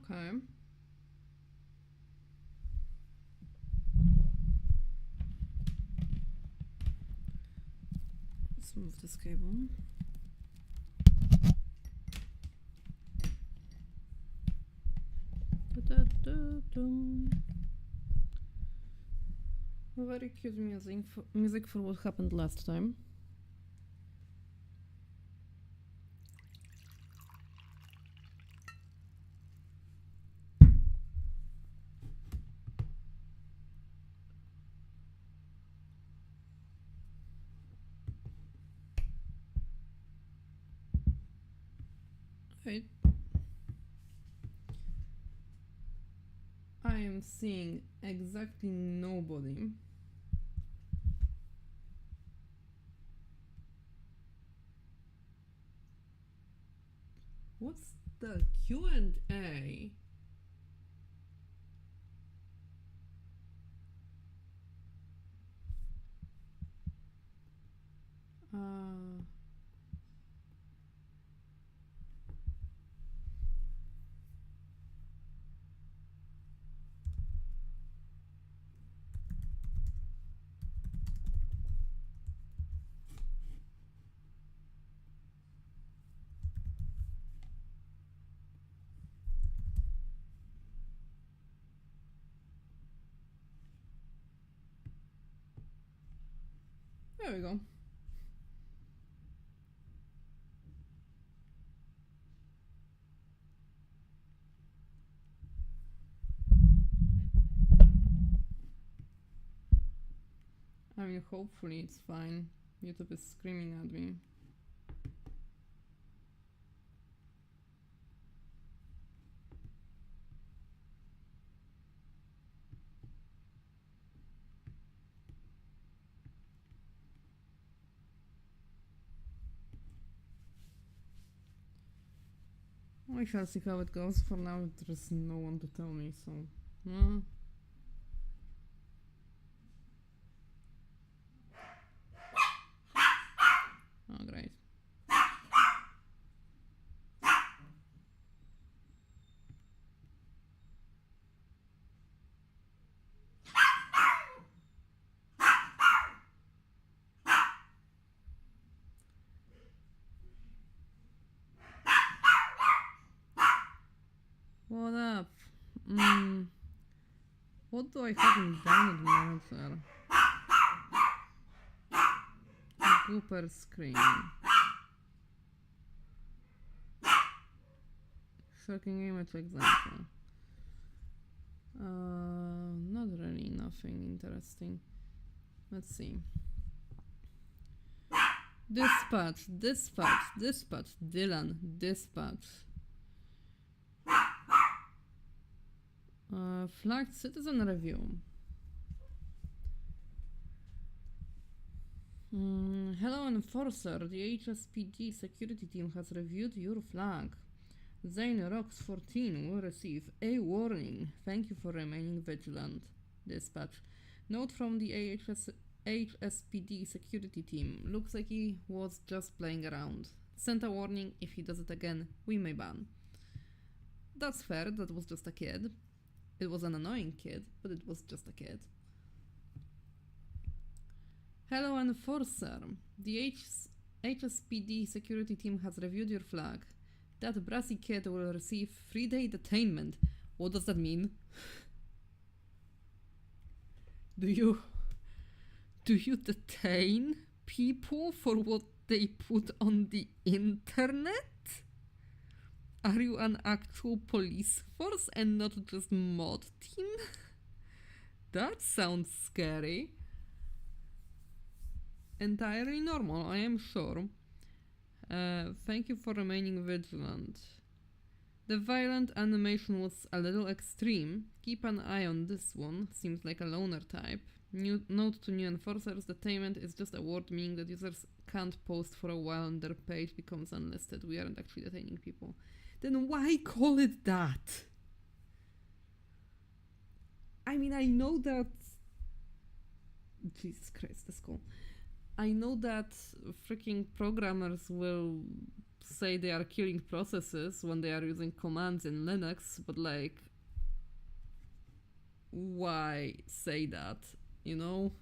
Okay. Let's move this cable. Very cute music for what happened last time. Right. I am seeing exactly nobody. What's the Q&A? There we go. I mean, hopefully it's fine. YouTube is screaming at me. We shall see how it goes. For now, there's no one to tell me, so... Oh, great. What up? What do I have in download monitor? Gooper screen. Shocking image example. Not really nothing interesting. Let's see. Dispatch, Dylan, dispatch. Flagged citizen review. Hello Enforcer, the HSPD security team has reviewed your flag. Zane Rocks 14 will receive a warning. Thank you for remaining vigilant. Dispatch. Note from the HSPD security team. Looks like he was just playing around. Sent a warning. If he does it again, we may ban. That's fair, that was just a kid. It was an annoying kid, but it was just a kid. Hello Enforcer. The HSPD security team has reviewed your flag. That brassy kid will receive 3-day detainment. What does that mean? Do you detain people for what they put on the internet? Are you an actual police force and not just mod team? That sounds scary. Entirely normal, I am sure. Thank you for remaining vigilant. The violent animation was a little extreme. Keep an eye on this one. Seems like a loner type. Note to new enforcers, detainment is just a word meaning that users can't post for a while and their page becomes unlisted. We aren't actually detaining people. Then why call it that? I mean, I know that... Jesus Christ, that's cool. I know that freaking programmers will say they are killing processes when they are using commands in Linux, but like, why say that? You know?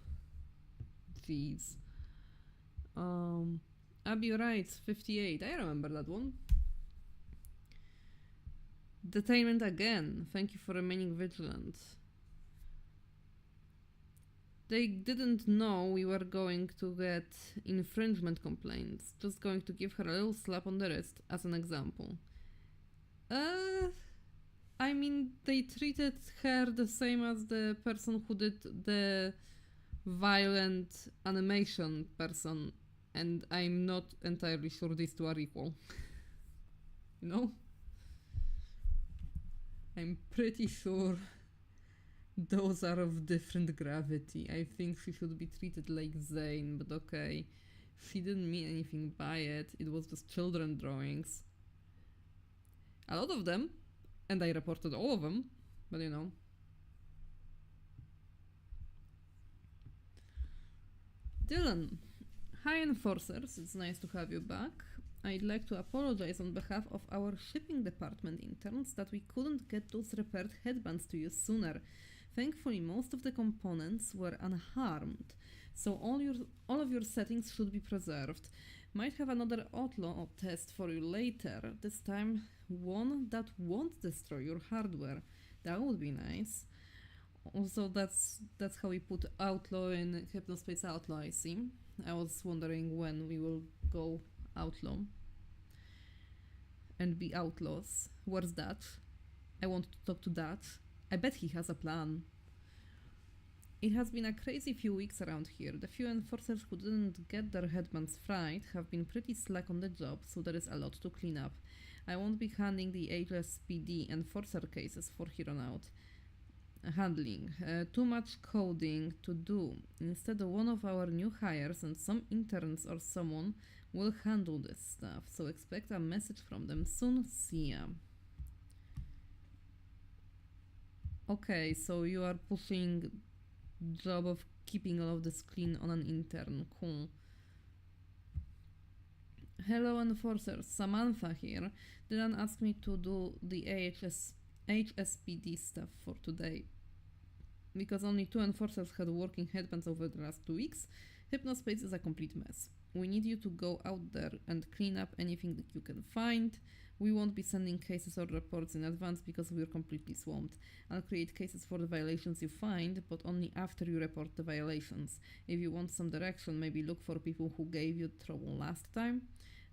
Jeez. Abby writes 58. I remember that one. Detainment again. Thank you for remaining vigilant. They didn't know we were going to get infringement complaints. Just going to give her a little slap on the wrist as an example. I mean, they treated her the same as the person who did the violent animation person, and I'm not entirely sure these two are equal. You know? I'm pretty sure those are of different gravity. I think she should be treated like Zane, but okay. She didn't mean anything by it. It was just children drawings. A lot of them, and I reported all of them, but you know. Dylan. Hi Enforcers, it's nice to have you back. I'd like to apologize on behalf of our shipping department interns that we couldn't get those repaired headbands to you sooner. Thankfully, most of the components were unharmed, so all of your settings should be preserved. Might have another Outlaw test for you later, this time one that won't destroy your hardware. That would be nice. Also, that's how we put Outlaw in Hypnospace Outlaw, I see. I was wondering when we will go Outlaw and be outlaws. Where's Dutch? I want to talk to Dutch. I bet he has a plan. It has been a crazy few weeks around here. The few enforcers who didn't get their headbands fried have been pretty slack on the job, so there is a lot to clean up. I won't be handling the HSPD enforcer cases for here on out. Handling. Too much coding to do. Instead, one of our new hires and some interns or someone will handle this stuff, so expect a message from them soon. See ya. Okay, so you are pushing job of keeping all of this clean on an intern. Cool. Hello enforcers, Samantha here. Dylan asked me to do the HSPD stuff for today. Because only 2 enforcers had working headbands over the last 2 weeks, Hypnospace is a complete mess. We need you to go out there and clean up anything that you can find. We won't be sending cases or reports in advance because we're completely swamped. I'll create cases for the violations you find, but only after you report the violations. If you want some direction, maybe look for people who gave you trouble last time.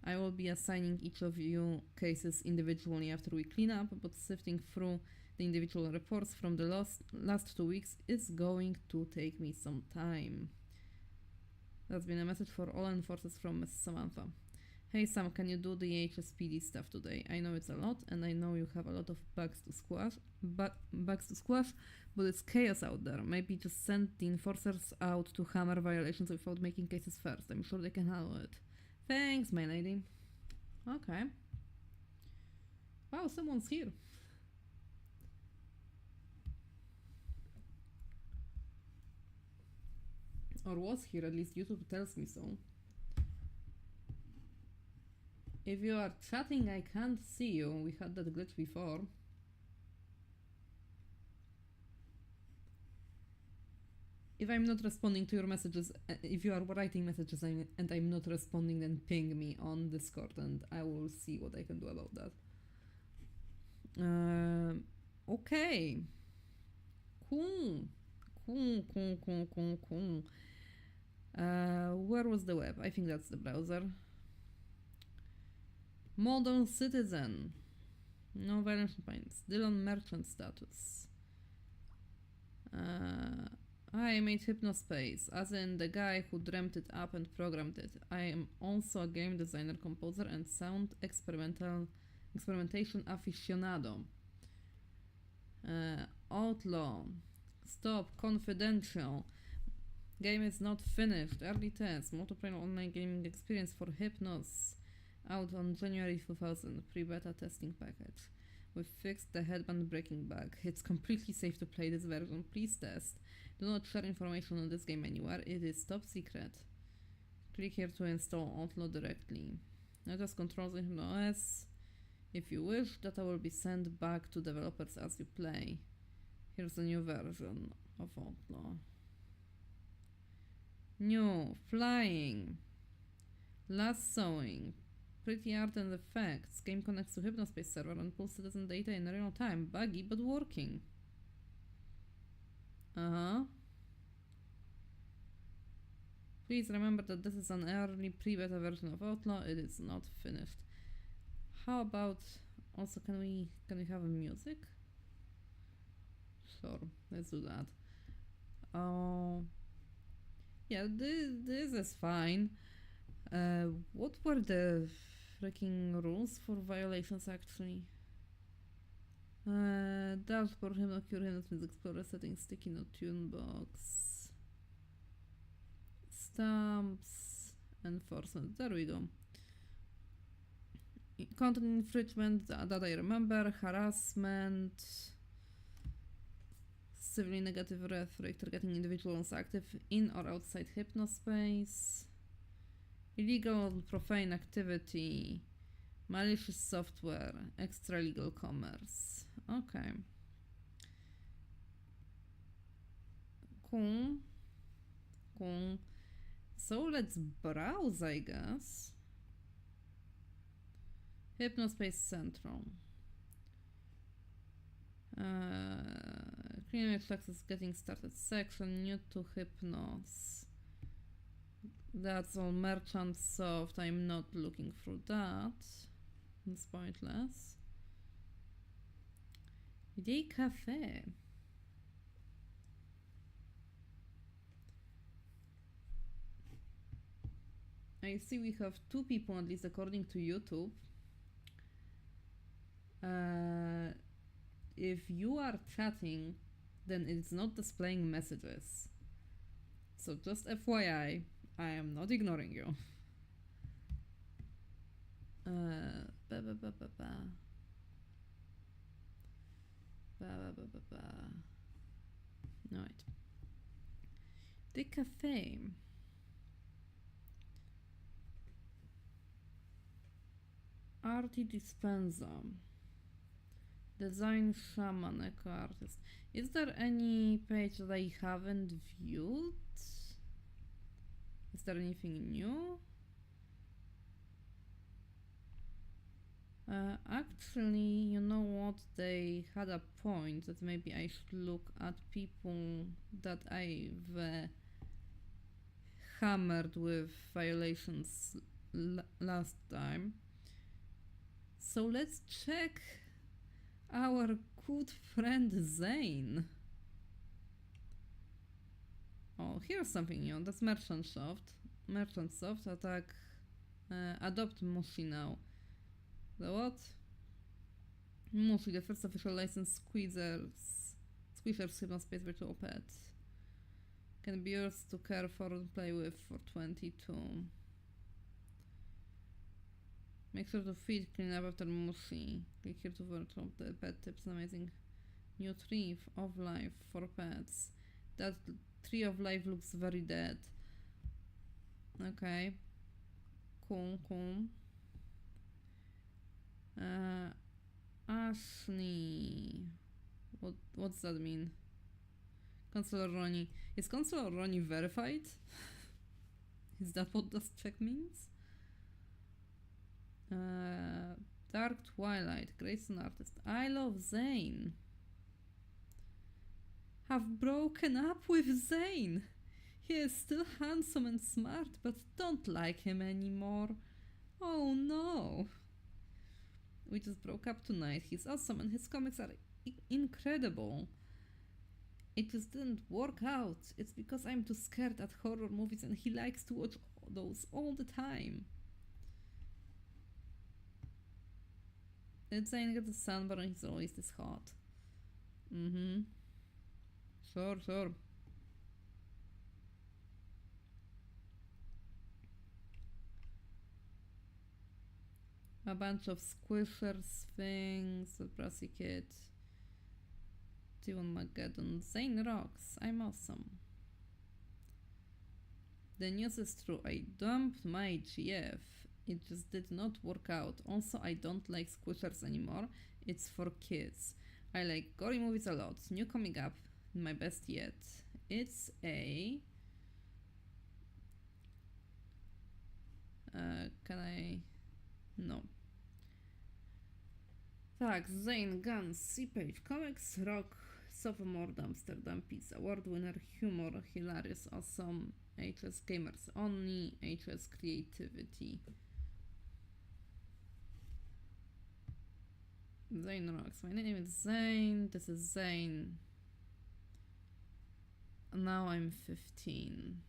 I will be assigning each of you cases individually after we clean up, but sifting through the individual reports from the last 2 weeks is going to take me some time. That's been a message for all enforcers from Miss Samantha. Hey Sam, can you do the HSPD stuff today? I know it's a lot, and I know you have a lot of bugs to squash, but it's chaos out there. Maybe just send the enforcers out to hammer violations without making cases first. I'm sure they can handle it. Thanks, my lady. Okay. Wow, someone's here. Or was here, at least YouTube tells me so. If you are chatting, I can't see you. We had that glitch before. If I'm not responding to your messages, if you are writing messages and I'm not responding, then ping me on Discord and I will see what I can do about that. Okay. Cool. Where was the web? I think that's the browser. Model citizen. No violation points. Dylan merchant status. I made Hypnospace, as in the guy who dreamt it up and programmed it. I am also a game designer, composer, and sound experimentation aficionado. Outlaw. Stop. Confidential. Game is not finished. Early test. Multiplayer online gaming experience for Hypnos. Out on January 2000. Pre-beta testing package. We fixed the headband breaking bug. It's completely safe to play this version. Please test. Do not share information on this game anywhere. It is top secret. Click here to install Outlaw directly. Let us control the HypnoS. If you wish, data will be sent back to developers as you play. Here's a new version of Outlaw. New, flying, lassoing, pretty art and effects. Game connects to Hypnospace server and pulls citizen data in real time. Buggy, but working. Please remember that this is an early pre-beta version of Outlaw. It is not finished. How about also can we have music? Sure, let's do that. Oh, yeah, this is fine. What were the freaking rules for violations actually? Dashboard, Hypno Cure, Hypnospace Explorer, settings, sticky note, tune box, stamps, enforcement. There we go. Content infringement, that I remember, harassment, civilly negative rhetoric targeting individuals active in or outside Hypnospace, illegal profane activity, malicious software, extra legal commerce. Okay. Cool. Cool. So let's browse, I guess. Hypnospace Central. Clean access getting started section, new to Hypnos. That's all merchant soft. I'm not looking through that. It's pointless. Day Cafe. I see we have 2 people, at least according to YouTube. If you are chatting, then it's not displaying messages. So just FYI, I am not ignoring you. Right. The cafe. Arty Dispenza. Design shaman, eco artist. Is there any page that I haven't viewed? Is there anything new? Actually, you know what? They had a point that maybe I should look at people that I've hammered with violations last time. So let's check our good friend Zane. Oh, here's something new. That's Merchant Soft. Merchant Soft attack. Adopt Mushi now. The what? Mushi, the first official licensed Squeezers Hypnospace virtual pet. Can be yours to care for and play with for 22. Make sure to feed, clean up after Mushi. Click here to virtual the pet tips. Amazing new tree of life for pets. That tree of life looks very dead. Okay. Cool, cool. Ashley. What's that mean? Counselor Ronnie. Is Counselor Ronnie verified? Is that what this check means? Dark Twilight. Grayson artist. I love Zane. Have broken up with Zane. He is still handsome and smart, but don't like him anymore. Oh no. We just broke up tonight. He's awesome and his comics are incredible. It just didn't work out. It's because I'm too scared at horror movies and he likes to watch those all the time. It's saying that the sunburn and he's always this hot. Sure, sure. A bunch of squishers things, a brassy kid. T1 Mageddon. Zane rocks. I'm awesome. The news is true. I dumped my GF. It just did not work out. Also, I don't like squishers anymore. It's for kids. I like gory movies a lot. New coming up, my best yet. It's a... can I... No. Tak, Zane Gunn, C-Page Comics, Rock, Sophomore Dumpster Dumpies, Award winner, humor, hilarious, awesome, HS Gamers Only, HS Creativity. Zane Rocks. My name is Zane. This is Zane. Now I'm 15.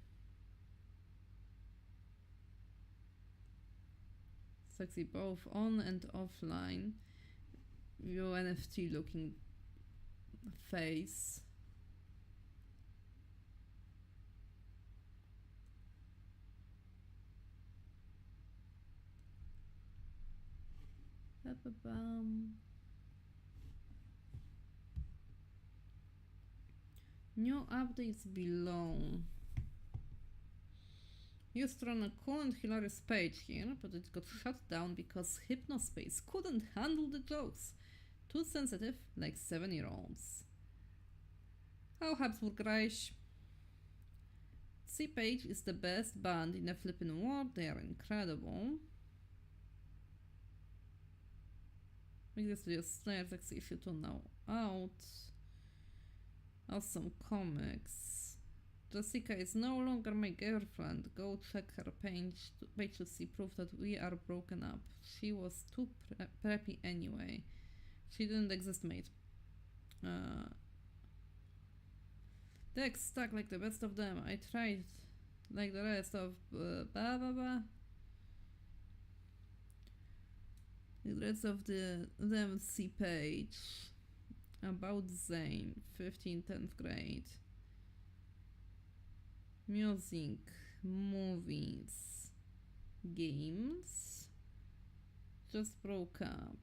Sexy both on and offline. Your NFT looking face. Ba-ba-bum. New updates below. Used to run a cool and hilarious page here, but it got shut down because Hypnospace couldn't handle the jokes. Too sensitive, like 7-year-olds. How Habsburgreich. C-Page is the best band in the flipping world. They are incredible. Make this video Slayer X issue 2 now out. Awesome comics. Jessica is no longer my girlfriend. Go check her page to see proof that we are broken up. She was too preppy anyway. She didn't exist, mate. Dex stuck like the best of them. I tried like the rest of the rest of them C-Page. About Zane, 15th, 10th grade. Music, movies, games. Just broke up.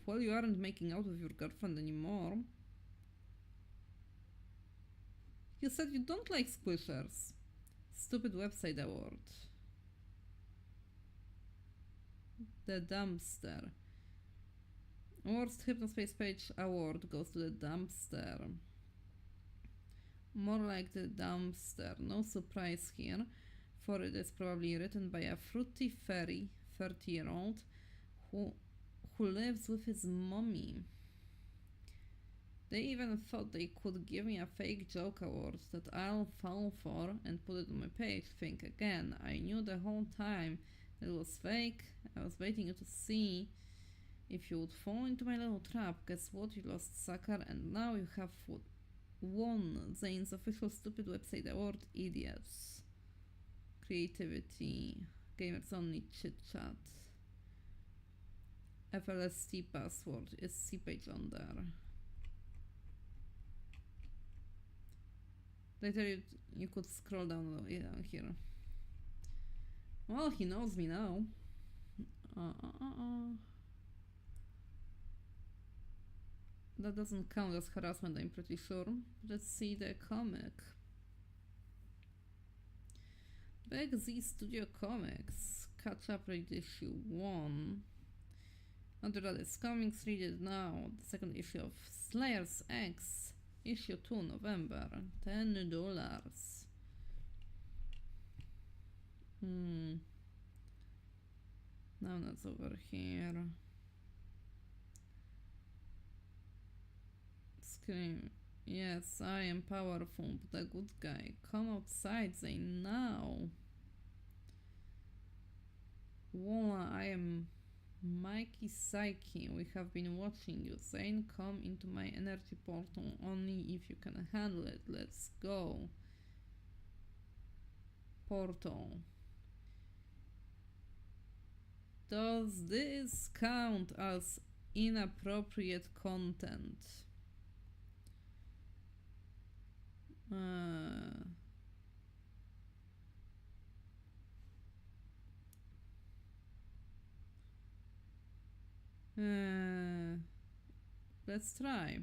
Well, you aren't making out with your girlfriend anymore. You said you don't like squishers. Stupid website award. The dumpster. Worst Hypnospace page award goes to the dumpster. More like the dumpster. No surprise here, for it is probably written by a fruity fairy 30-year-old who lives with his mommy. They even thought they could give me a fake joke award that I'll fall for and put it on my page. Think again. I knew the whole time it was fake. I was waiting you to see if you would fall into my little trap. Guess what? You lost, sucker, and now you have won Zane's official stupid website award. Idiots. Creativity. Gamers only chit chat. FLST password is C-Page on there. Later you could scroll down here. Well, he knows me now. That doesn't count as harassment, I'm pretty sure. Let's see the comic. Big Z Studio Comics. Catch up rate issue 1. Under that is comics, read it now. The second issue of Slayers X. Issue 2, November. $10. Now that's over here. Scream. Yes, I am powerful, but a good guy. Come outside, Zane, now. Voila, I am Mikey Psyche. We have been watching you. Zane, come into my energy portal only if you can handle it. Let's go. Portal. Does this count as inappropriate content? Let's try.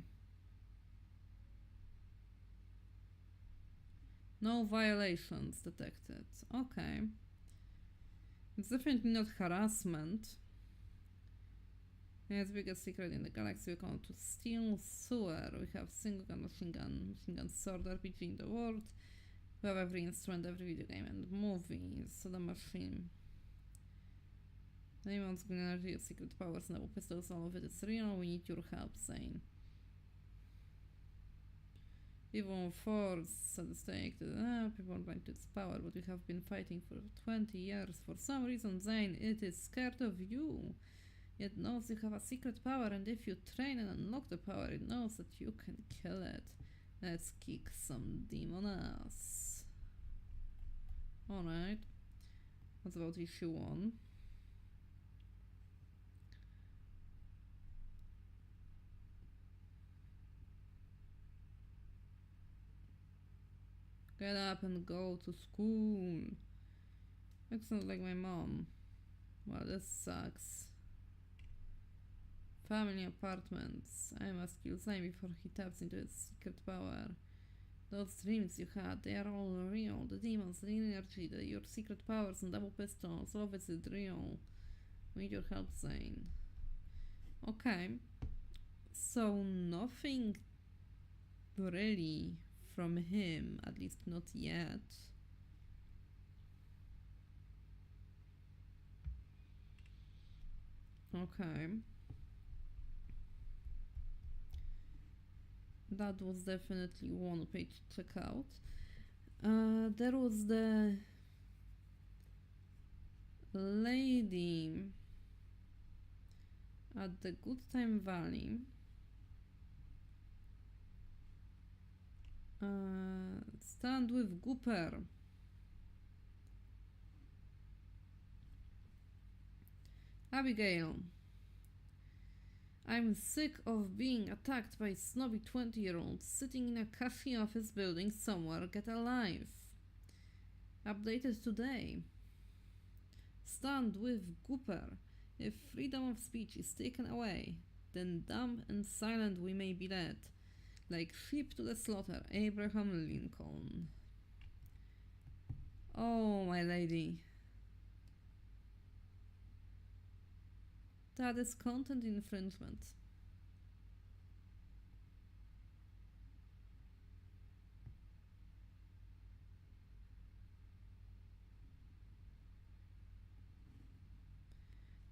No violations detected. Okay. It's definitely not harassment. Its biggest secret in the galaxy, we come to steel sewer. We have single gun, machine gun, sword, RPG in the world. We have every instrument, every video game and movie. So the machine. Demons, green energy, secret powers, no pistols, all of it is real. We need your help, Zane. Evil force at the stake. People blind to its power, but we have been fighting for 20 years. For some reason, Zane, it is scared of you. It knows you have a secret power, and if you train and unlock the power, it knows that you can kill it. Let's kick some demon ass. Alright. What about issue 1? Get up and go to school. Excellent, like my mom. Well, this sucks. Family apartments. I must kill Zane before he taps into its secret power. Those dreams you had, they are all real. The demons, the energy, your secret powers and double pistols, all of it is real. We need your help, Zane. Okay. So nothing really from him, at least not yet. Okay. That was definitely one page to check out. There was the lady at the Good Time Valley. Stand with Gooper. Abigail. I'm sick of being attacked by snobby 20-year-olds sitting in a cushy office building somewhere. Get a life. Updated today. Stand with Gooper. If freedom of speech is taken away, then dumb and silent we may be led, like sheep to the slaughter. Abraham Lincoln. Oh, my lady. That is content infringement.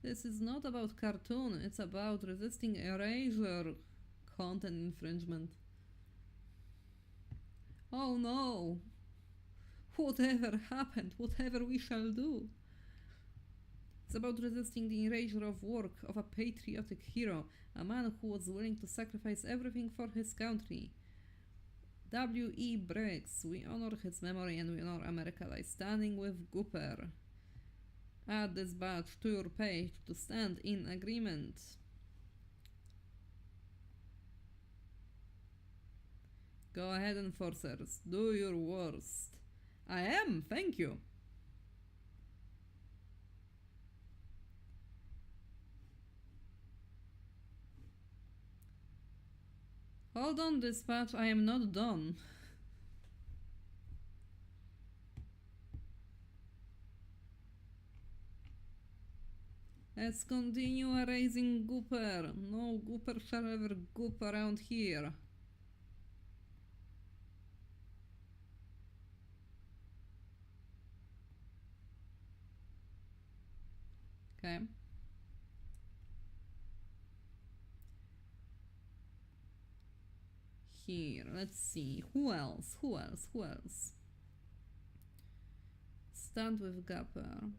This is not about cartoon, it's about resisting erasure. Content infringement. Oh no! Whatever happened, whatever we shall do. It's about resisting the erasure of work of a patriotic hero, a man who was willing to sacrifice everything for his country. W.E. Briggs, we honor his memory and we honor America by standing with Gooper. Add this badge to your page to stand in agreement. Go ahead, enforcers, do your worst. I am, thank you. Hold on, dispatch, I am not done. Let's continue erasing Gooper. No Gooper shall ever goop around here. Okay. Here, let's see. Who else? Stand with Gapper.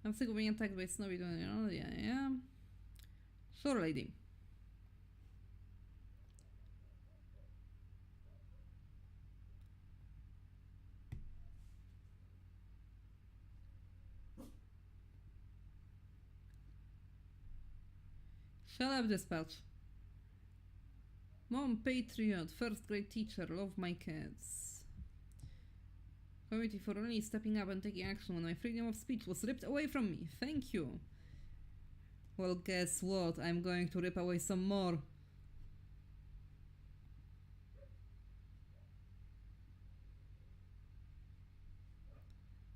I'm sick of being attacked by Snowy. Yeah. Sure, lady. Shut up, dispatch. Mom, patriot, first grade teacher, love my kids. Committee for only stepping up and taking action when my freedom of speech was ripped away from me. Thank you. Well, guess what? I'm going to rip away some more.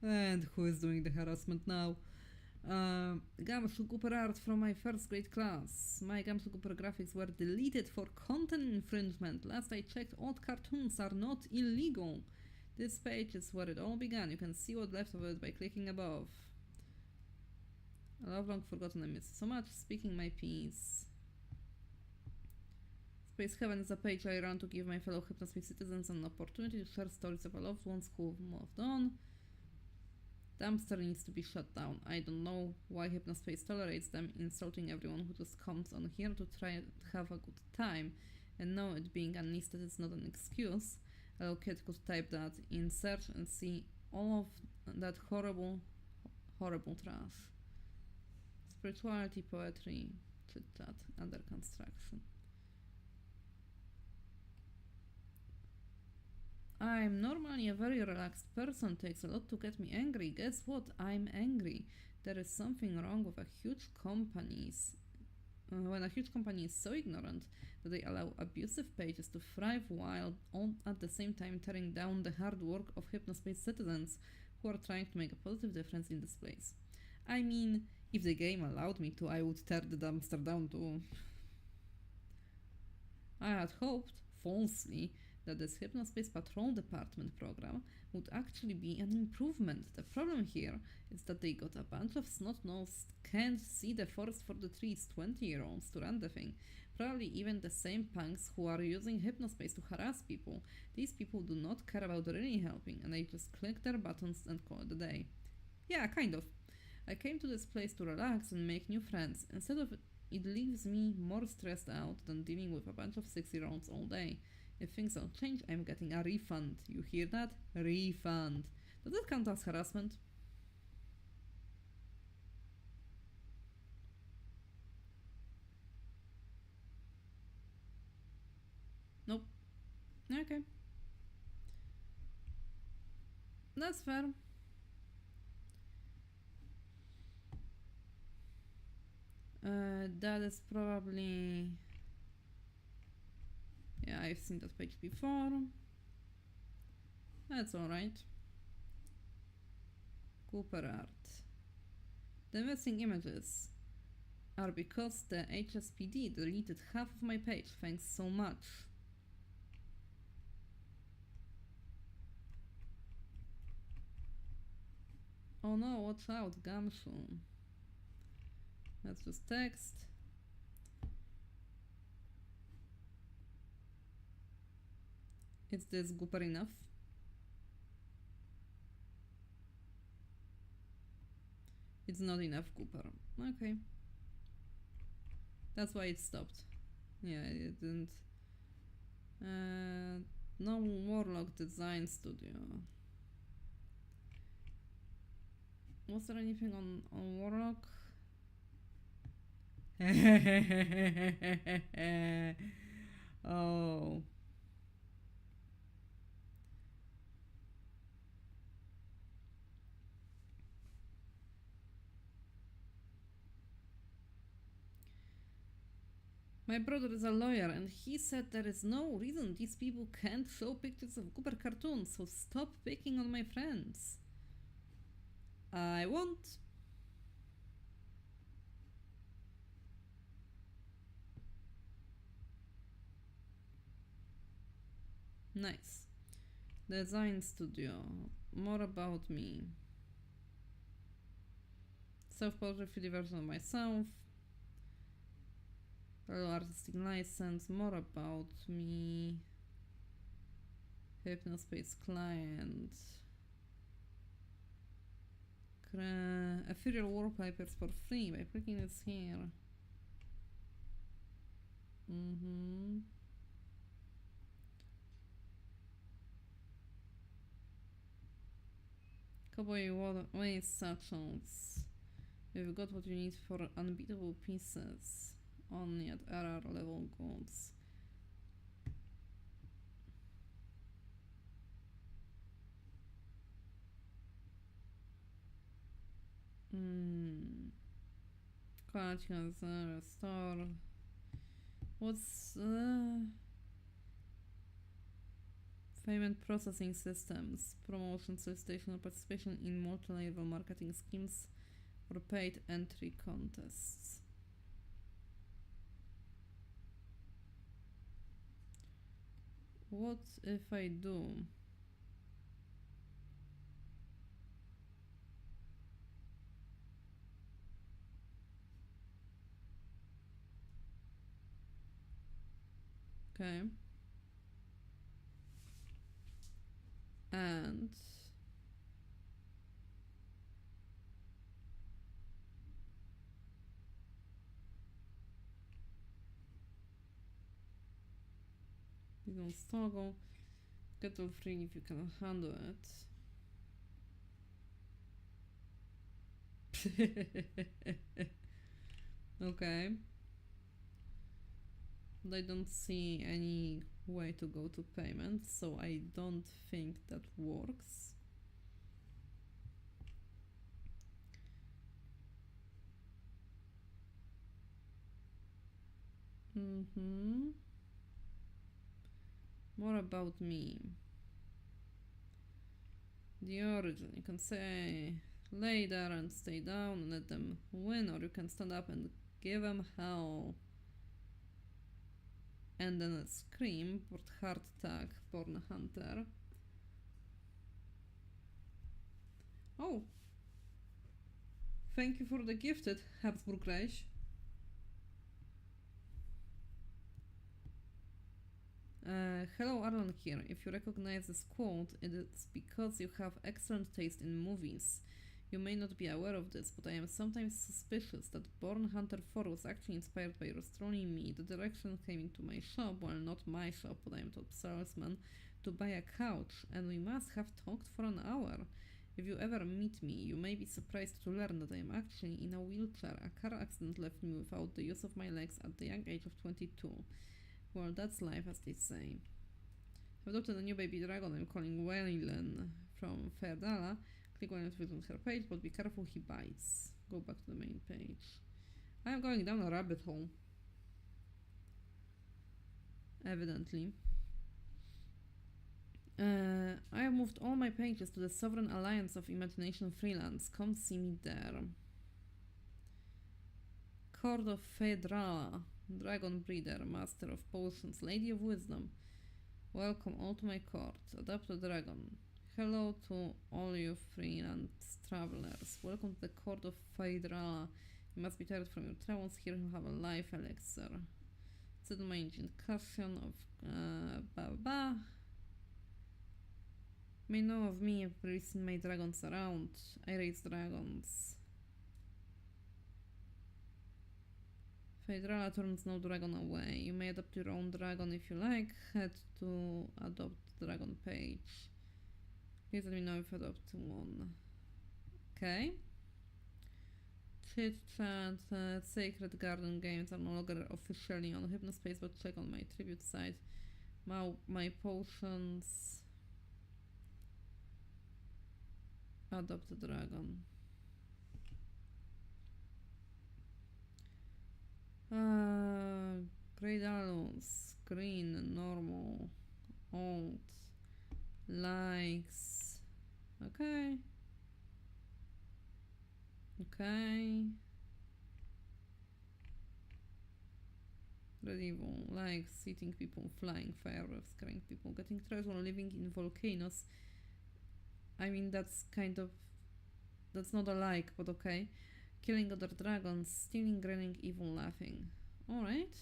And who is doing the harassment now? Gamsu Cooper art from my first grade class. My Gamsu Cooper graphics were deleted for content infringement. Last I checked, old cartoons are not illegal. This page is where it all began. You can see what left of it by clicking above. I love long forgotten. I miss so much. Speaking my piece. Space Heaven is a page I run to give my fellow Hypnospace citizens an opportunity to share stories of our loved ones who've moved on. Dumpster needs to be shut down. I don't know why Hypnospace tolerates them, insulting everyone who just comes on here to try to have a good time. And no, it being unlisted is not an excuse. A kid could type that in search and see all of that horrible trash. Spirituality, poetry, chit-chat, under construction. I'm normally a very relaxed person. Takes a lot to get me angry. Guess what? I'm angry. There is something wrong with a huge companies. When a huge company is so ignorant that they allow abusive pages to thrive while at the same time tearing down the hard work of Hypnospace citizens who are trying to make a positive difference in this place. I mean, if the game allowed me to, I would tear the dumpster down too. I had hoped, falsely, that this Hypnospace Patrol Department program would actually be an improvement. The problem here is that they got a bunch of snot-nosed, can't see the forest for the trees 20-year-olds to run the thing. Probably even the same punks who are using Hypnospace to harass people. These people do not care about really helping, and they just click their buttons and call it a day. Yeah, kind of. I came to this place to relax and make new friends. Instead of it leaves me more stressed out than dealing with a bunch of 6-year-olds all day. If things don't change, I'm getting a refund. You hear that? Refund. Does that count as harassment? Nope. Okay. That's fair. That is probably... Yeah, I've seen that page before. That's alright. Cooper art. The missing images are because the HSPD deleted half of my page. Thanks so much. Oh no, watch out, Gumshoe. That's just text. Is this gooper enough? It's not enough gooper. Okay. That's why it stopped. Yeah, it didn't. No Warlock Design Studio. Was there anything on Warlock? Oh. My brother is a lawyer and he said there is no reason these people can't show pictures of Cooper cartoons, so stop picking on my friends. I won't. Nice. Design studio. More about me. Self-portrait 3D version of myself. Artistic license. More about me. Hypnospace client. Ethereal wallpapers for free by clicking this here. Cowboy waist satchels. You've got what you need for unbeatable pieces. Only at error level goods. Quality consumer store. What's Payment processing systems, promotion solicitation, participation in multi-level marketing schemes or paid entry contests. What if I do? Okay. And you don't toggle. Get all free if you can handle it. Okay. But I don't see any way to go to payment, so I don't think that works. More about me. The origin. You can say lay there and stay down and let them win, or you can stand up and give them hell. And then a scream, port heart tag, born hunter. Oh! Thank you for the gifted, Habsburg Reich. Hello, Arlan here. If you recognize this quote, it is because you have excellent taste in movies. You may not be aware of this, but I am sometimes suspicious that Born Hunter 4 was actually inspired by restrolling me. The direction came into my shop, well, not my shop, but I am top salesman, to buy a couch, and we must have talked for an hour. If you ever meet me, you may be surprised to learn that I am actually in a wheelchair. A car accident left me without the use of my legs at the young age of 22. Well, that's life, as they say. I've adopted a new baby dragon I'm calling Waylon from Ferdala. Click on it on her page, but be careful, he bites. Go back to the main page. I am going down a rabbit hole. Evidently. I have moved all my pages to the Sovereign Alliance of Imagination Freelance. Come see me there. Court of Fedra, Dragon Breeder, Master of Potions, Lady of Wisdom. Welcome all to my court. Adopt a dragon. Hello to all you freelance travelers. Welcome to the court of Phaedrala. You must be tired from your travels. Here you have a life elixir. Set my engine caution of May know of me, I've released my dragons around. I raise dragons. Phaedrala turns no dragon away. You may adopt your own dragon if you like. Head to adopt dragon page. Please let me know if you adopt one. Okay. Chit chat. Sacred Garden games are no longer officially on Hypnospace, but check on my tribute site. My potions. Adopt a dragon. Great Alus, green, normal, old, likes. Okay. Okay. Red evil, likes eating people, flying, fire, scaring people, getting treasure, living in volcanoes. I mean, that's kind of, that's not a like, but okay. Killing other dragons, stealing, grinning, evil, laughing. Alright.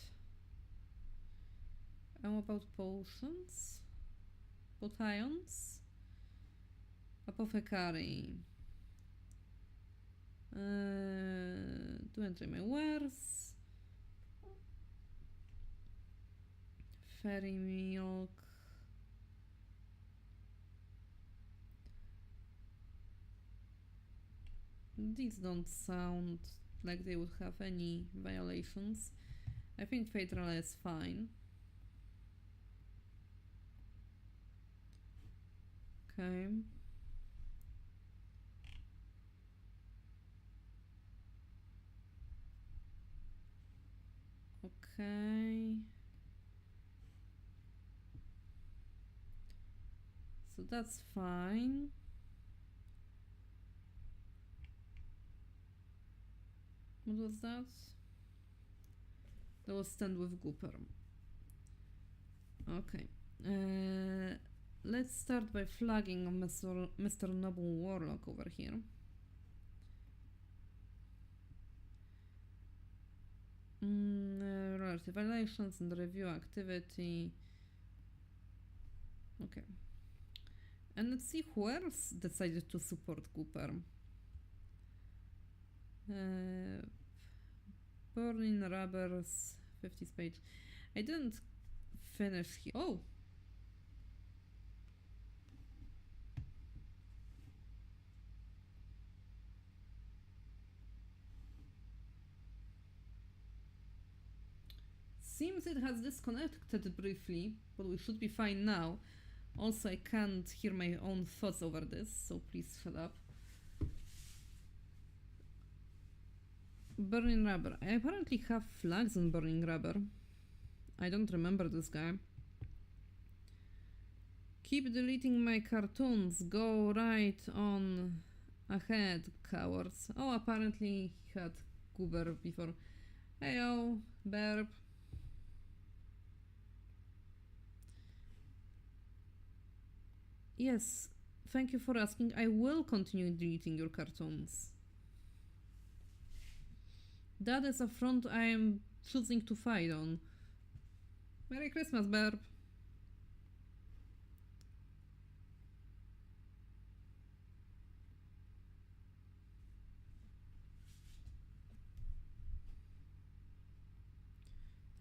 And what about potions? Potions? Apothecary. To enjoy my wares. Fairy milk. These don't sound like they would have any violations. I think Phaedrala is fine. Okay. Okay. So that's fine. What was that? That was stand with Gooper. Okay. Let's start by flagging Mr. Noble Warlock over here. Relative relations and review activity. Okay. And let's see who else decided to support Cooper. Burning Rubbers, 50th page. I didn't finish here. Oh! Seems it has disconnected briefly, but we should be fine now. Also, I can't hear my own thoughts over this, so please shut up. Burning Rubber. I apparently have flags on Burning Rubber. I don't remember this guy. Keep deleting my cartoons. Go right on ahead, cowards. Oh, apparently he had Goober before. Heyo, Burp. Yes, thank you for asking. I will continue deleting your cartoons. That is a front I am choosing to fight on. Merry Christmas, Burp.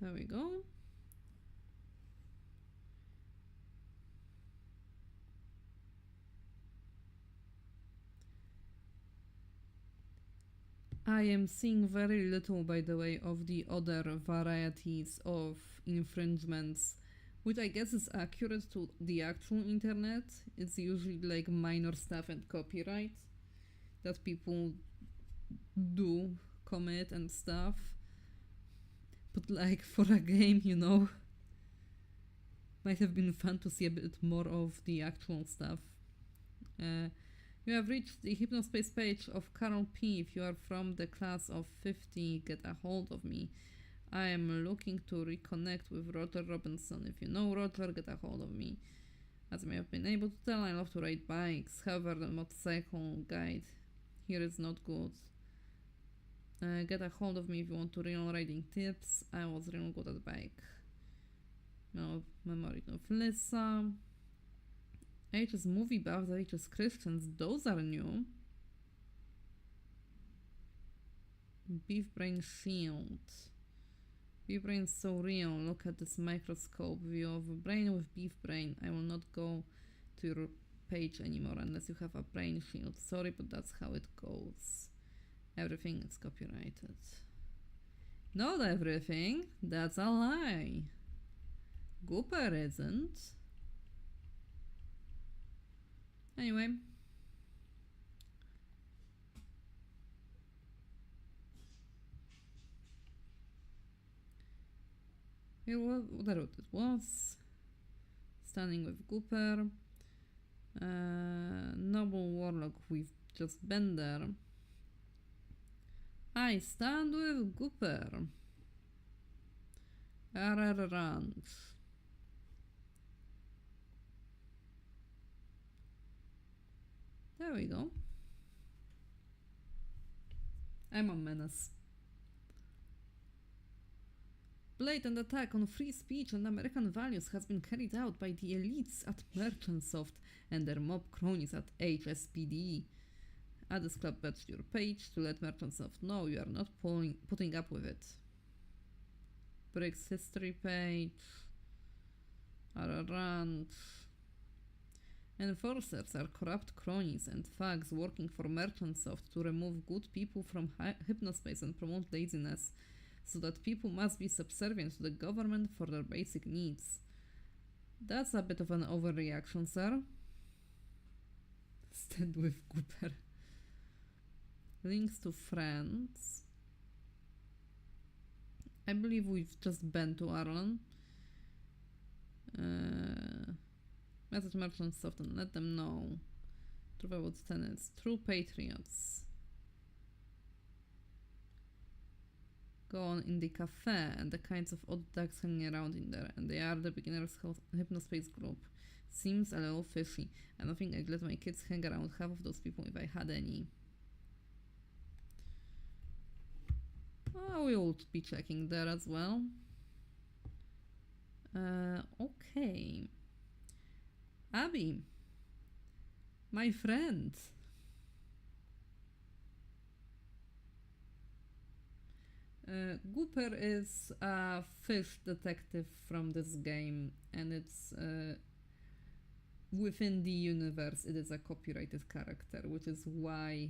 There we go. I am seeing very little, by the way, of the other varieties of infringements, which I guess is accurate to the actual internet. It's usually like minor stuff and copyright that people do commit and stuff. But like for a game, you know, might have been fun to see a bit more of the actual stuff. You have reached the Hypnospace page of Carol P. If you are from the class of 50, get a hold of me. I am looking to reconnect with Roger Robinson. If you know Roger, get a hold of me. As I may have been able to tell, I love to ride bikes. However, the motorcycle guide here is not good. Get a hold of me if you want to real riding tips. I was real good at bike. No memory of Lisa. HS Movie Buffs, HS Christians, those are new. Beef Brain Shield. Beef Brain's so real. Look at this microscope view of a brain with beef brain. I will not go to your page anymore unless you have a brain shield. Sorry, but that's how it goes. Everything is copyrighted. Not everything. That's a lie. Gooper isn't. Anyway. Here was what it was. Standing with Gooper. Noble Warlock with just Bender. I stand with Gooper. RR Ranch. There we go. I'm a menace. Blatant attack on free speech and American values has been carried out by the elites at Merchantsoft and their mob cronies at HSPD. Add this club badge to your page to let Merchantsoft know you are not putting up with it. Briggs history page. Ranch. Enforcers are corrupt cronies and thugs working for Merchantsoft to remove good people from Hypnospace and promote laziness, so that people must be subservient to the government for their basic needs. That's a bit of an overreaction, sir. Stand with Cooper. Links to friends. I believe we've just been to Arlen. Message merchants often let them know. True about tenants. True patriots. Go on in the cafe and the kinds of odd ducks hanging around in there, and they are the beginners Hypnospace group. Seems a little fishy. I don't think I'd let my kids hang around half of those people if I had any. Oh, we will be checking there as well. Okay. Abby, my friend. Gooper is a fish detective from this game, and it's within the universe it is a copyrighted character, which is why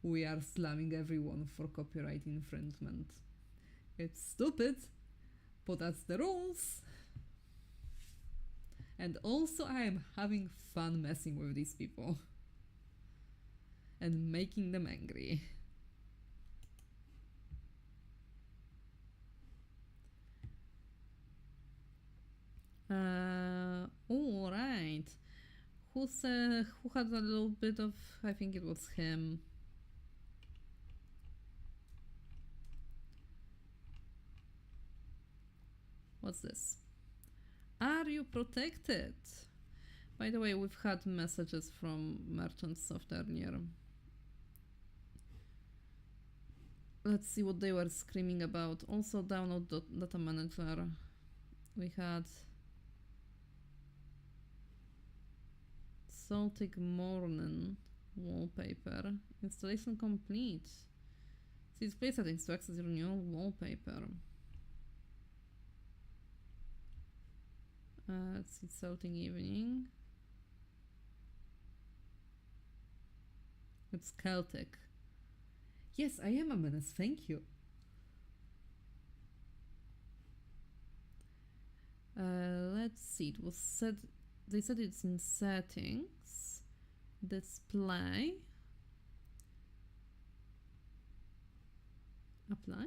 we are slamming everyone for copyright infringement. It's stupid, but that's the rules. And also I am having fun messing with these people and making them angry. Alright. Who had a little bit of, I think it was him. What's this? Are you protected? By the way, we've had messages from Merchants Soft earlier. Let's see what they were screaming about. Also download data manager. We had Celtic Morning wallpaper. Installation complete. See display settings to access your new wallpaper. Let's see Celtic Evening. It's Celtic. Yes, I am a menace, thank you. Let's see, it was said, they said it's in settings, display, apply,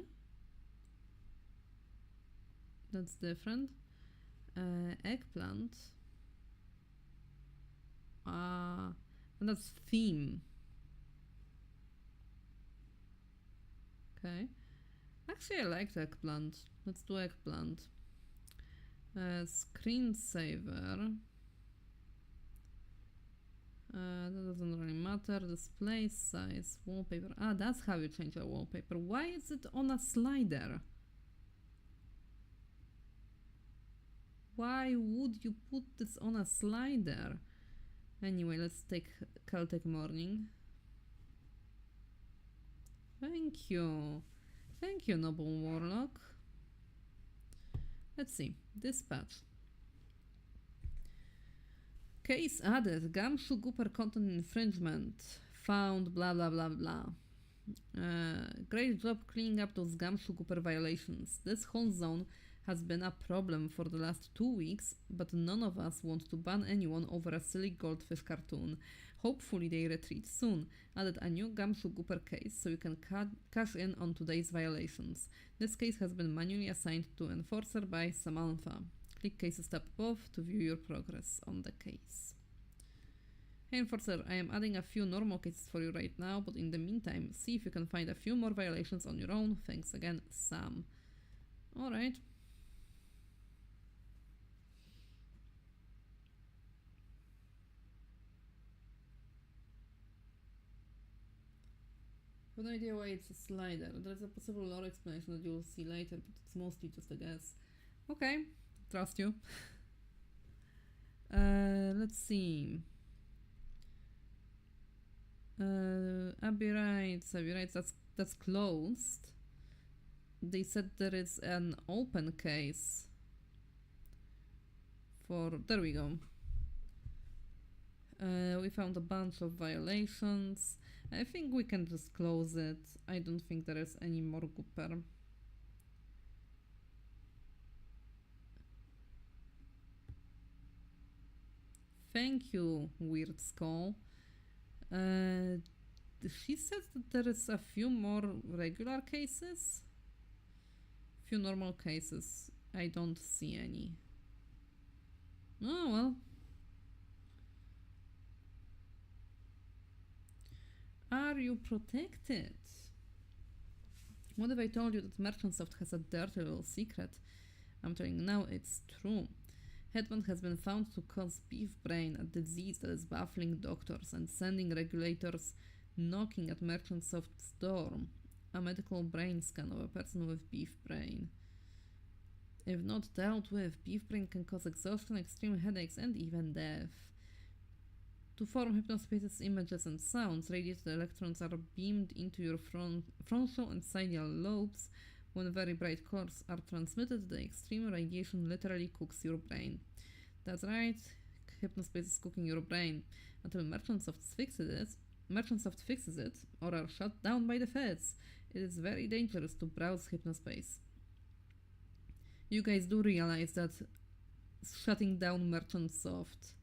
that's different, eggplant, and that's theme, okay, actually I liked eggplant, let's do eggplant. Screensaver. That doesn't really matter. Display size, wallpaper. Ah, that's how you change a wallpaper. Why is it on a slider? Why would you put this on a slider? Anyway, let's take Celtic Morning. Thank you. Thank you, Noble Warlock. Let's see. Dispatch. Case added. Gumshoe Gooper content infringement. Found blah blah blah blah. Great job cleaning up those Gumshoe Gooper violations. This whole zone has been a problem for the last 2 weeks, but none of us want to ban anyone over a silly goldfish cartoon. Hopefully they retreat soon. Added a new Gumshoe Gooper case so you can cash in on today's violations. This case has been manually assigned to Enforcer by Samantha. Click Cases tab above to view your progress on the case. Hey Enforcer, I am adding a few normal cases for you right now, but in the meantime, see if you can find a few more violations on your own. Thanks again, Sam. Alright. I have no idea why it's a slider. There's a possible lore explanation that you'll see later, but it's mostly just a guess. Okay, trust you. Let's see. Abby writes, that's closed. They said there is an open case for, there we go. We found a bunch of violations. I think we can just close it. I don't think there is any more Gooper. Thank you, Weird Skull. She said that there is a few more regular cases. Few normal cases. I don't see any. Oh well. Are you protected? What if I told you that Merchantsoft has a dirty little secret? I'm telling you now, it's true. Headband has been found to cause beef brain, a disease that is baffling doctors and sending regulators knocking at Merchantsoft's door. A medical brain scan of a person with beef brain. If not dealt with, beef brain can cause exhaustion, extreme headaches, and even death. To form Hypnospace's images and sounds, radiated electrons are beamed into your frontal and sidereal lobes. When very bright colors are transmitted, the extreme radiation literally cooks your brain. That's right, Hypnospace is cooking your brain until Merchantsoft fixes it or are shut down by the feds. It is very dangerous to browse Hypnospace. You guys do realize that shutting down Merchantsoft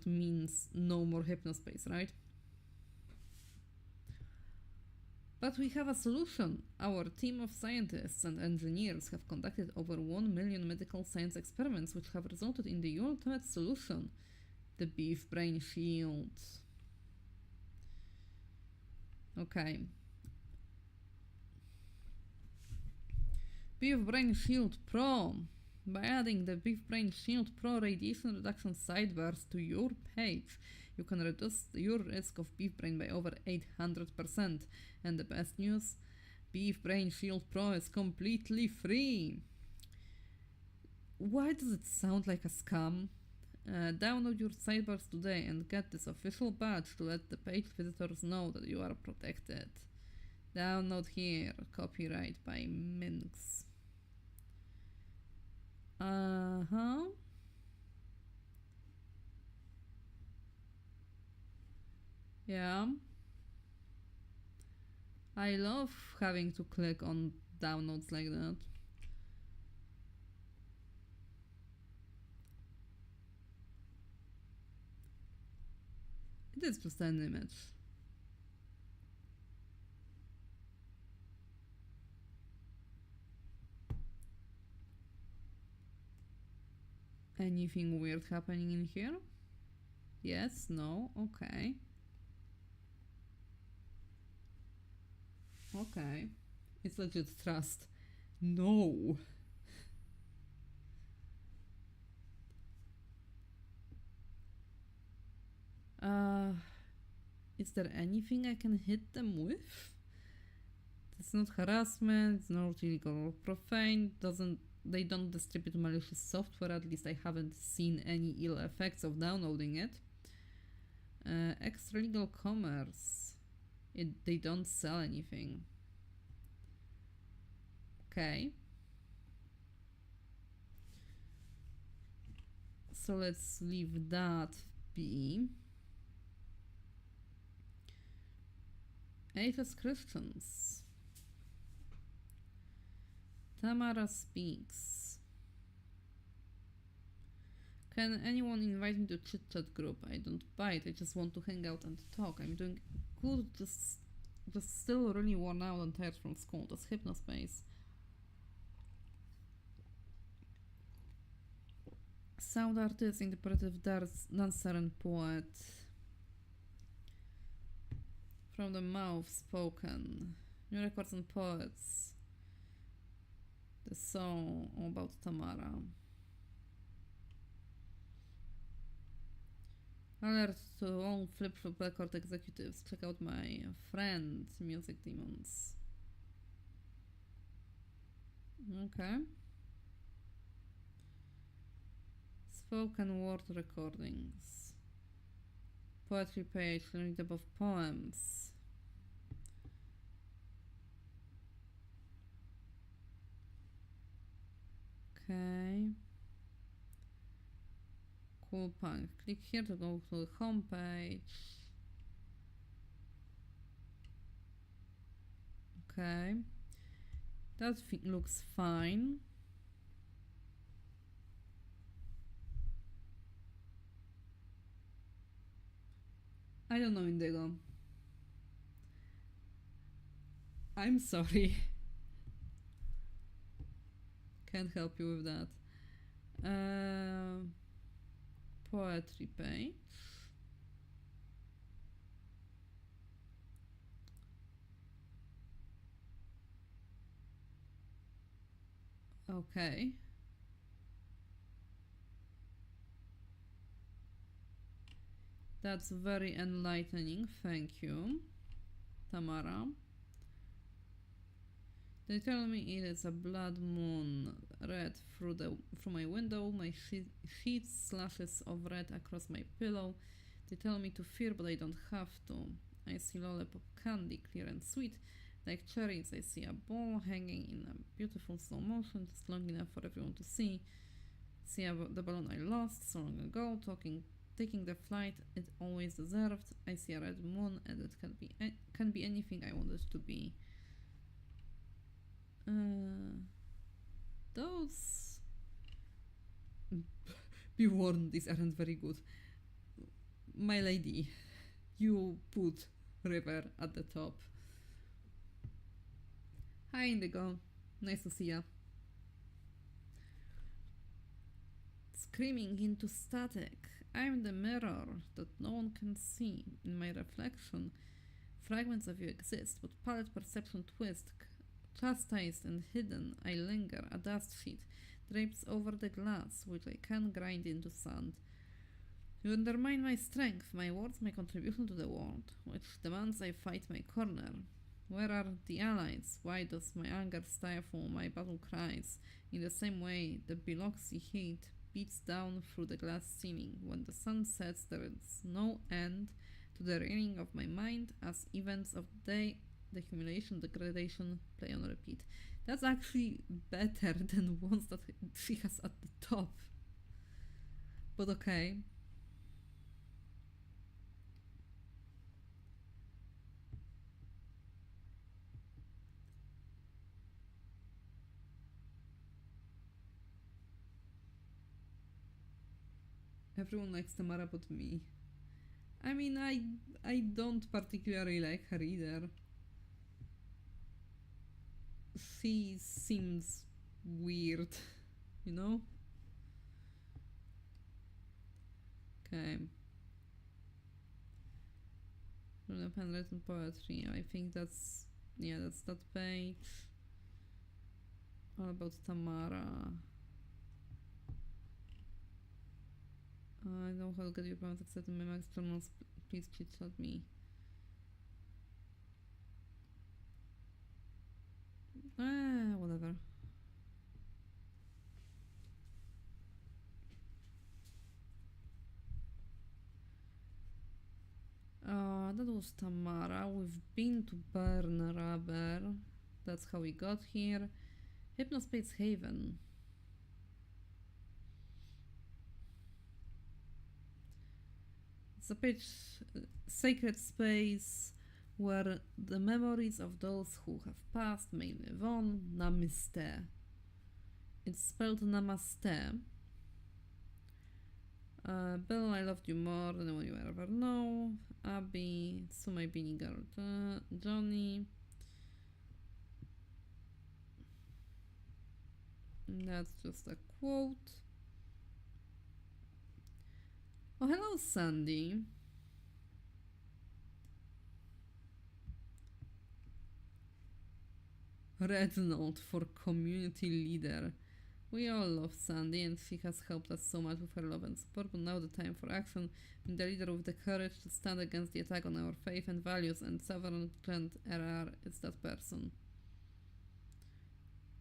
means no more Hypnospace, right? But we have a solution. Our team of scientists and engineers have conducted over 1 million medical science experiments which have resulted in the ultimate solution, the beef brain shield. Okay. Beef Brain Shield Pro. By adding the Beef Brain Shield Pro radiation reduction sidebars to your page, you can reduce your risk of beef brain by over 800%. And the best news, Beef Brain Shield Pro is completely free. Why does it sound like a scam? Download your sidebars today and get this official badge to let the page visitors know that you are protected. Download here. Copyright by Minx. Yeah. I love having to click on downloads like that. It is just an image. Anything weird happening in here? Yes, no, okay. Okay. It's legit trust. No. Is there anything I can hit them with? It's not harassment, it's not illegal or profane, they don't distribute malicious software, at least I haven't seen any ill effects of downloading it. Extra-legal commerce. They don't sell anything. Okay. So let's leave that be. Atheist Christians. Tamara speaks. Can anyone invite me to chit-chat group? I don't bite, I just want to hang out and talk. I'm doing good, just still really worn out and tired from school. That's Hypnospace. Sound artist, interpretive dancer and poet. From the mouth spoken. New records and poets. The song about Tamara. Alert to all flip-flop record executives. Check out my friend, Music Demons. Okay. Spoken word recordings. Poetry page, read above poems. Okay. Cool punk. Click here to go to the home page. Okay. That looks fine. I don't know, Indigo. I'm sorry. Can't help you with that. Poetry page. Okay. That's very enlightening, thank you, Tamara. They tell me it is a blood moon. Red through my window, my sheets slashes of red across my pillow. They tell me to fear, but I don't have to. I see lollipop candy, clear and sweet, like cherries. I see a ball hanging in a beautiful slow motion, just long enough for everyone to see. See the balloon I lost so long ago, taking the flight it always deserved. I see a red moon, and it can be anything I want it to be. Those. Be warned, these aren't very good. My lady, you put river at the top. Hi Indigo, nice to see ya. Screaming into static. I'm the mirror that no one can see. In my reflection, fragments of you exist, but palette perception twist. Chastised and hidden, I linger, a dust sheet drapes over the glass, which I can grind into sand. You undermine my strength, my words, my contribution to the world, which demands I fight my corner. Where are the allies? Why does my anger stifle my battle cries? In the same way, the Biloxi heat beats down through the glass ceiling. When the sun sets, there is no end to the reeling of my mind as events of the day, the accumulation, degradation, play on repeat. That's actually better than ones that she has at the top. But okay. Everyone likes Tamara but me. I mean, I don't particularly like her either. She seems weird, you know? Okay. From the handwritten poetry. I think that's that page. All about Tamara. I know how to get your parents accepted my max pronouns. Please chit chat me. Whatever. That was Tamara. We've been to Burn Rubber. That's how we got here. Hypnospace Haven. It's a page, sacred space where the memories of those who have passed may live on. Namaste. It's spelled Namaste. Bill, I loved you more than anyone you ever know. Abby, Sumai Beanie Girl, Johnny. That's just a quote. Oh, hello, Sandy. Red note for community leader. We all love Sandy, and she has helped us so much with her love and support, but now the time for action. Being the leader with the courage to stand against the attack on our faith and values and sovereign grand RR, it's that person.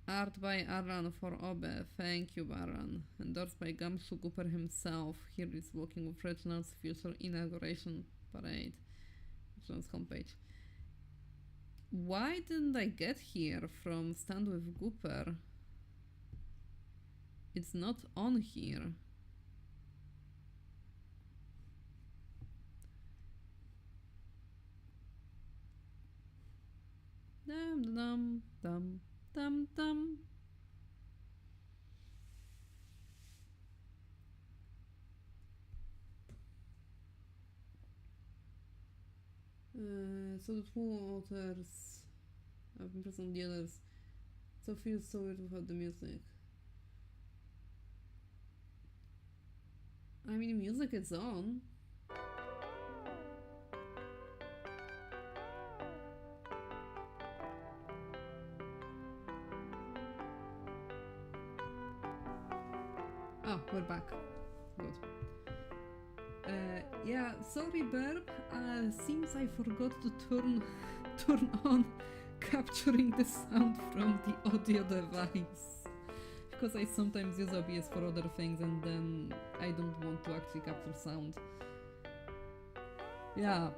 Art by Arlan for Obe. Thank you, Baran. Endorsed by Gamshu Cooper himself. Here is walking with Reginald's future inauguration parade. Reginald's homepage. Why didn't I get here from Stand with Cooper? It's not on here. Dum dum dum dum dum. So the two authors have been present on the others. So it feels so weird without the music. I mean, music is on. back. Good. Yeah, sorry Burp, seems I forgot to turn on capturing the sound from the audio device. Because I sometimes use OBS for other things and then I don't want to actually capture sound. Yeah,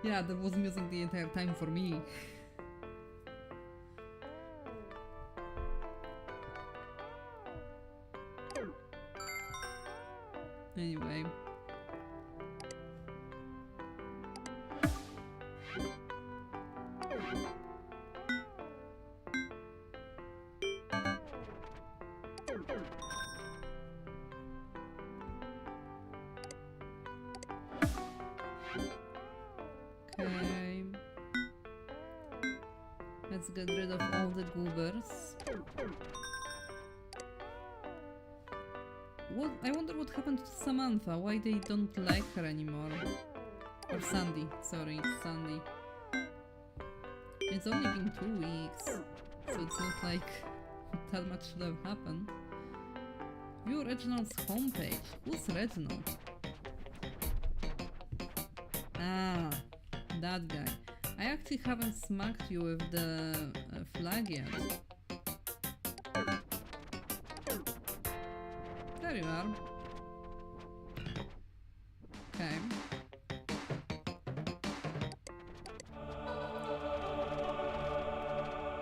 that was music the entire time for me. Anyway. Okay. Let's get rid of all the goobers. I wonder what happened to Samantha, why they don't like her anymore. Or Sandy, sorry, it's Sandy. It's only been 2 weeks, so it's not like that much should have happened. View Reginald's homepage. Who's Reginald? Ah, that guy. I actually haven't smacked you with the flag yet. There you are. Okay.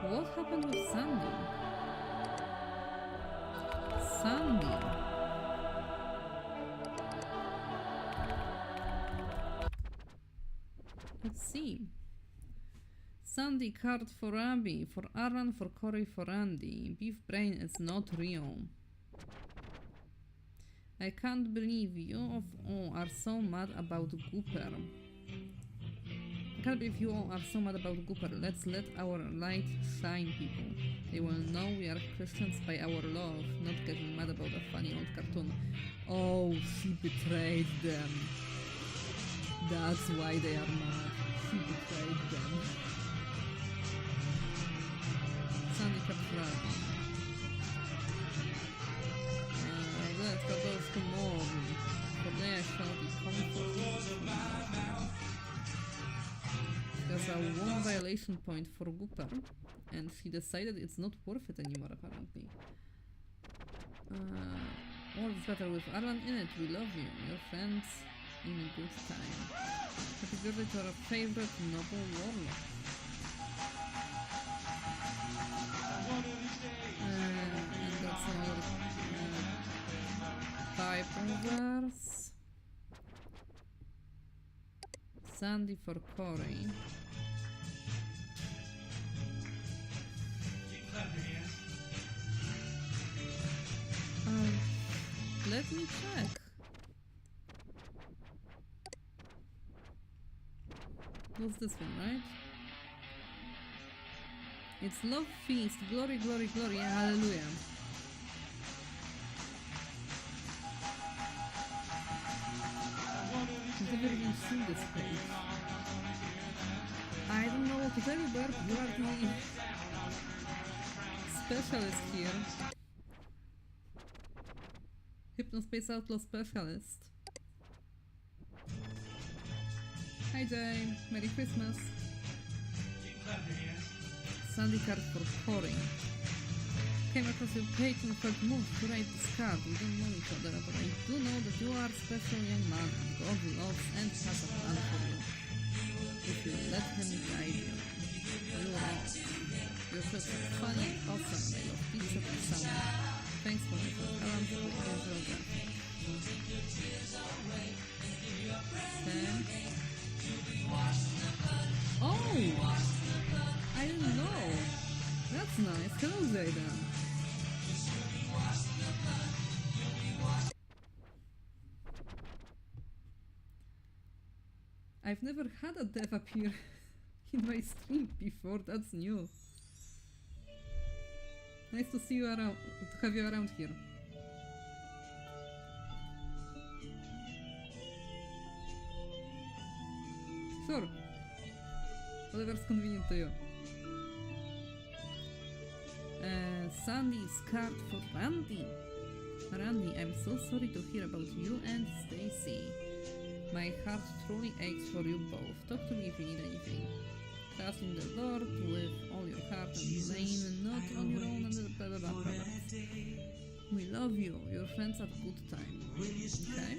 What happened with Sandy? Sandy. Let's see. Sandy card for Abby, for Aaron, for Corey, for Andy. Beef brain is not real. I can't believe you all are so mad about Gooper. I can't believe you all are so mad about Gooper. Let's let our light shine, people. They will know we are Christians by our love, not getting mad about a funny old cartoon. Oh, she betrayed them. That's why they are mad. She betrayed them. Sandy kept running. Let the girls come on. Today I shall be comforted. There's a 1 violation point for Gooper, and she decided it's not worth it anymore, apparently. All is better with Arlan in it. We love you. Your friends in a good time. Happy birthday to our favorite noble warlock. And that's another type overs. Sandy for Corey. Let me check. What's this one, right? It's Love Feast. Glory, glory, glory. Hallelujah. I've never even seen this page. I don't know what to tell you, Bert. You are the specialist here. Hypnospace Outlaw specialist. Hi Jay, Merry Christmas. Sandy card for Corey. Came across your page and felt moved to write this card. We don't know each other, but I do know that you are a special young man and God loves and has a plan for you. If you let him guide you, you are all. You're just funny and awesome, and I love pizza and sound. Thanks for the Alan for the usual graphic. Oh! I didn't know! That's nice. Hello, Zayden. I've never had a dev appear in my stream before. That's new. Nice to see you around, to have you around here. Sure. Whatever's convenient to you. Sandy's card for Randy. Randy, I'm so sorry to hear about you and Stacy. My heart truly aches for you both. Talk to me if you need anything. Trust in the Lord with all your heart and lean not on your own and blah blah blah products. We love you, your friends at good time. Okay?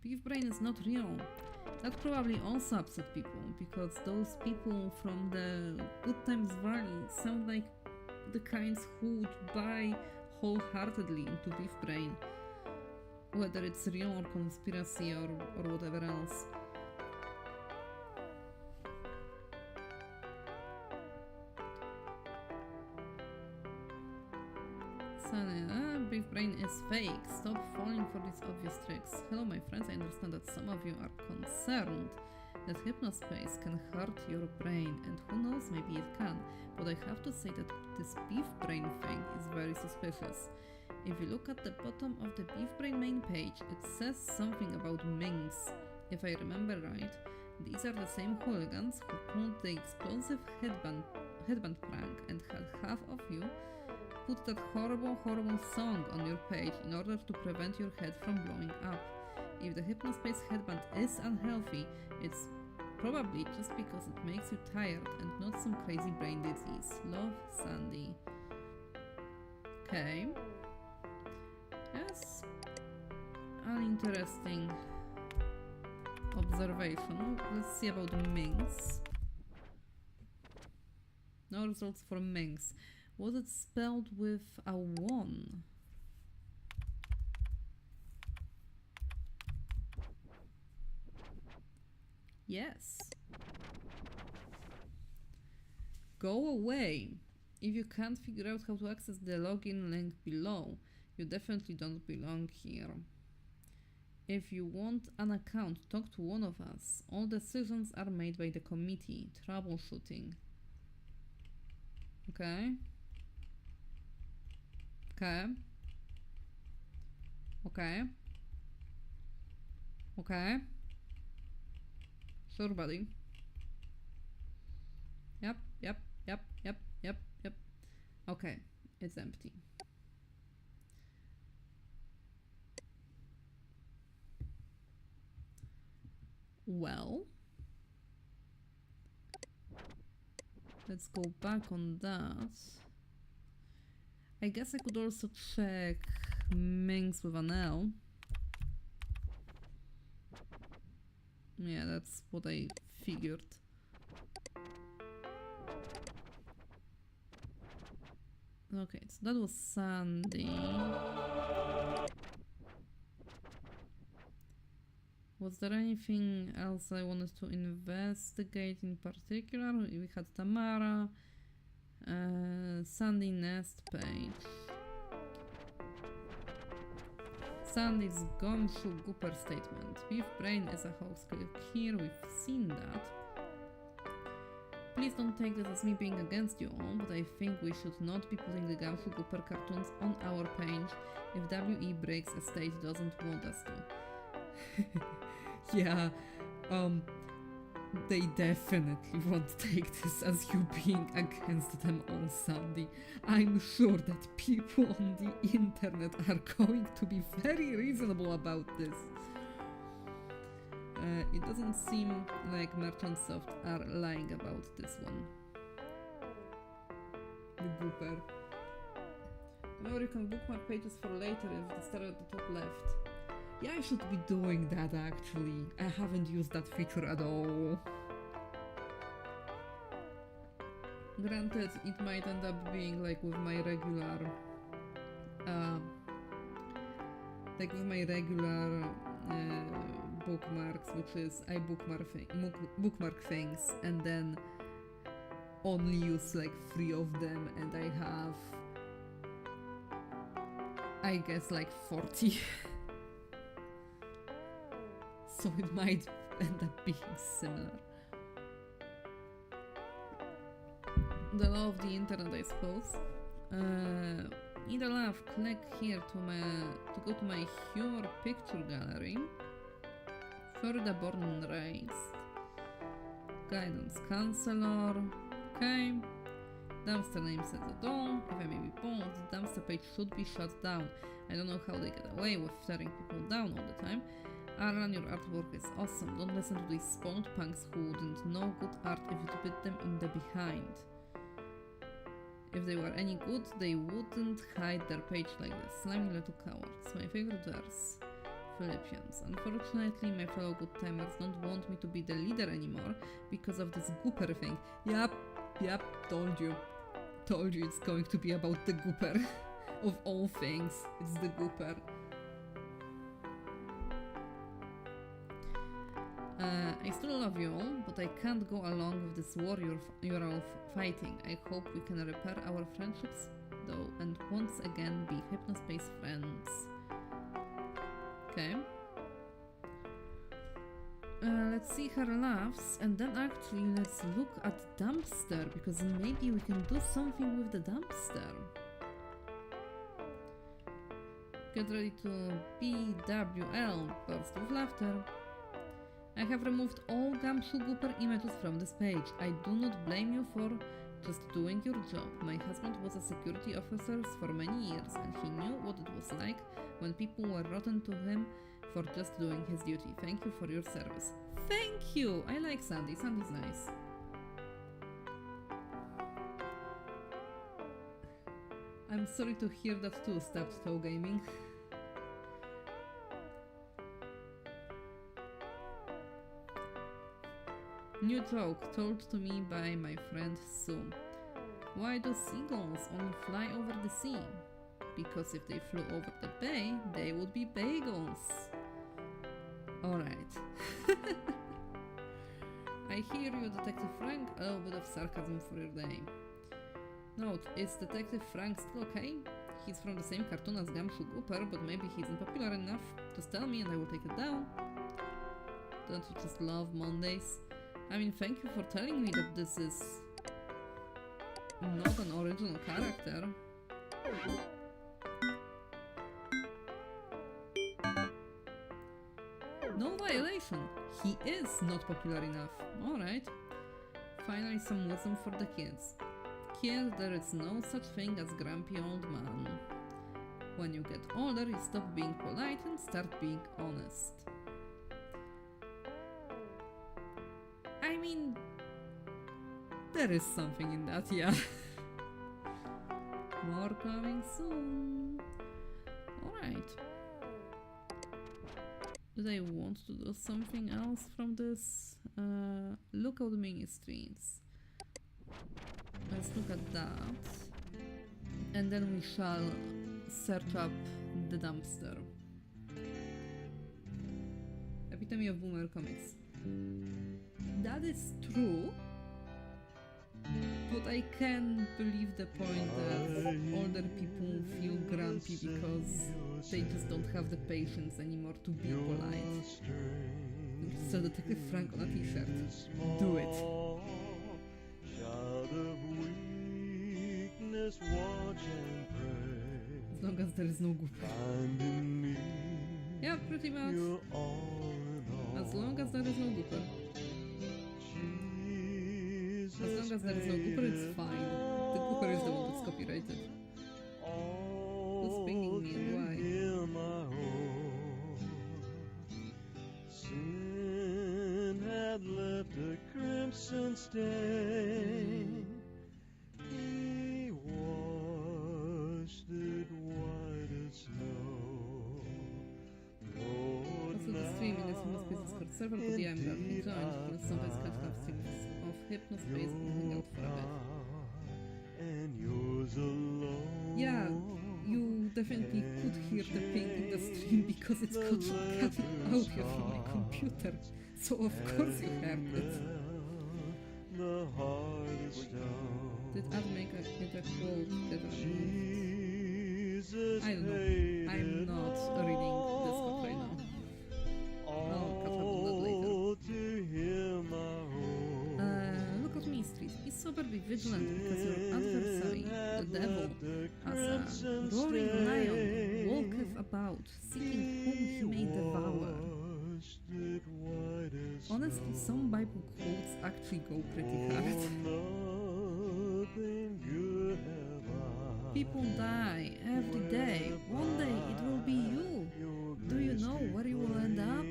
Beef brain is not real. That probably also upset people, because those people from the Good Times Valley sound like the kinds who would buy wholeheartedly into beef brain, whether it's real or conspiracy or whatever else. Beef brain is fake. Stop falling for these obvious tricks. Hello my friends, I understand that some of you are concerned that Hypnospace can hurt your brain, and who knows, maybe it can, but I have to say that this beef brain thing is very suspicious. If you look at the bottom of the beef brain main page, it says something about minks. If I remember right, these are the same hooligans who pulled the explosive headband prank and had half of you put that horrible song on your page in order to prevent your head from blowing up. If the Hypnospace headband is unhealthy, it's probably just because it makes you tired and not some crazy brain disease. Love, Sandy. Okay. Yes. An interesting observation. Let's see about minks. No results for minks. Was it spelled with a 1? Yes. Go away. If you can't figure out how to access the login link below, you definitely don't belong here. If you want an account, talk to one of us. All decisions are made by the committee. Troubleshooting. Okay. Okay. Okay. Okay. Sure, buddy. Yep. Okay, it's empty. Well, let's go back on that. I guess I could also check minks with an L. Yeah, that's what I figured. Okay, so that was Sandy. Was there anything else I wanted to investigate in particular? We had Tamara, Sandy nest page. Sandy's gumshoe gooper statement. Beef brain is a hoax. Click here, we've seen that. Please don't take this as me being against you all, but I think we should not be putting the gumshoe gooper cartoons on our page if WE Breaks Estate doesn't want us to. Yeah, they definitely won't take this as you being against them all, Sandy. I'm sure that people on the internet are going to be very reasonable about this. It doesn't seem like Merchant Soft are lying about this one. The gooper. Remember, you can bookmark pages for later if they start at the top left. Yeah, I should be doing that actually. I haven't used that feature at all. Granted, it might end up being like with my regular bookmarks, which is I bookmark things and then only use like 3 of them, and I have, I guess, like 40. So it might end up being similar. The law of the internet, I suppose. Either laugh, click here to go to my humor picture gallery. Florida born and raised. Guidance counselor. Okay. Dumpster names at the door. If I may be bold, the dumpster page should be shut down. I don't know how they get away with tearing people down all the time. Alan, your artwork is awesome. Don't listen to these spawned punks who wouldn't know good art if you bit them in the behind. If they were any good, they wouldn't hide their page like this. Slimy little cowards. My favorite verse. Philippians. Unfortunately, my fellow good timers don't want me to be the leader anymore because of this gooper thing. Yep, told you. Told you it's going to be about the gooper. Of all things, it's the gooper. I still love you all, but I can't go along with this war you're all fighting. I hope we can repair our friendships, though, and once again be Hypnospace friends. Okay. Let's see her laughs, and then actually let's look at the dumpster, because maybe we can do something with the dumpster. Get ready to BWL, burst of laughter. I have removed all Gumshoe Gooper images from this page. I do not blame you for just doing your job. My husband was a security officer for many years, and he knew what it was like when people were rotten to him for just doing his duty. Thank you for your service. Thank you! I like Sandy. Sandy's nice. I'm sorry to hear that too, Stabbed Toe Gaming. New joke told to me by my friend Sue. Why do seagulls only fly over the sea? Because if they flew over the bay, they would be bagels. Alright. I hear you, Detective Frank. A little bit of sarcasm for your day. Note, is Detective Frank still okay? He's from the same cartoon as Gumshoe Gooper, but maybe he isn't popular enough. Just tell me and I will take it down. Don't you just love Mondays? I mean, thank you for telling me that this is not an original character. No violation. He is not popular enough. Alright. Finally some wisdom for the kids. Kids, there is no such thing as grumpy old man. When you get older, you stop being polite and start being honest. I mean, there is something in that, yeah. More coming soon. Alright. Do I want to do something else from this? Lookout ministries. Let's look at that. And then we shall search up the dumpster. Epitome of Boomer Comics. That is true, but I can believe the point that older people feel grumpy because they just don't have the patience anymore to be polite. So Detective Frank on a t-shirt. Do it. As long as there is no gooper. Yeah, pretty much. As long as there is no gooper. As long as there is no gooper, it's fine. The gooper is the one that's copyrighted. Who's pinging me and why? Sin had left a crimson stain. He washed it white as snow. Also, the stream in this Hypnospace Discord server, but yeah, I'm glad he joined. Let's sometimes catch up streams of Hypnospace and hang out for a bit. Yeah, you definitely could hear the ping in the stream because it's cutting audio from my computer. So of course you heard it. Did Ad make a quote that I don't know. I'm not reading Discord right now. I'll catch up on that later. Look at mysteries. Be sober, be vigilant, because your adversary, the devil, as a roaring lion, walketh about, seeking whom he may devour. Honestly, some Bible quotes actually go pretty hard. People die every day. One day it will be you. Do you know where you will end up?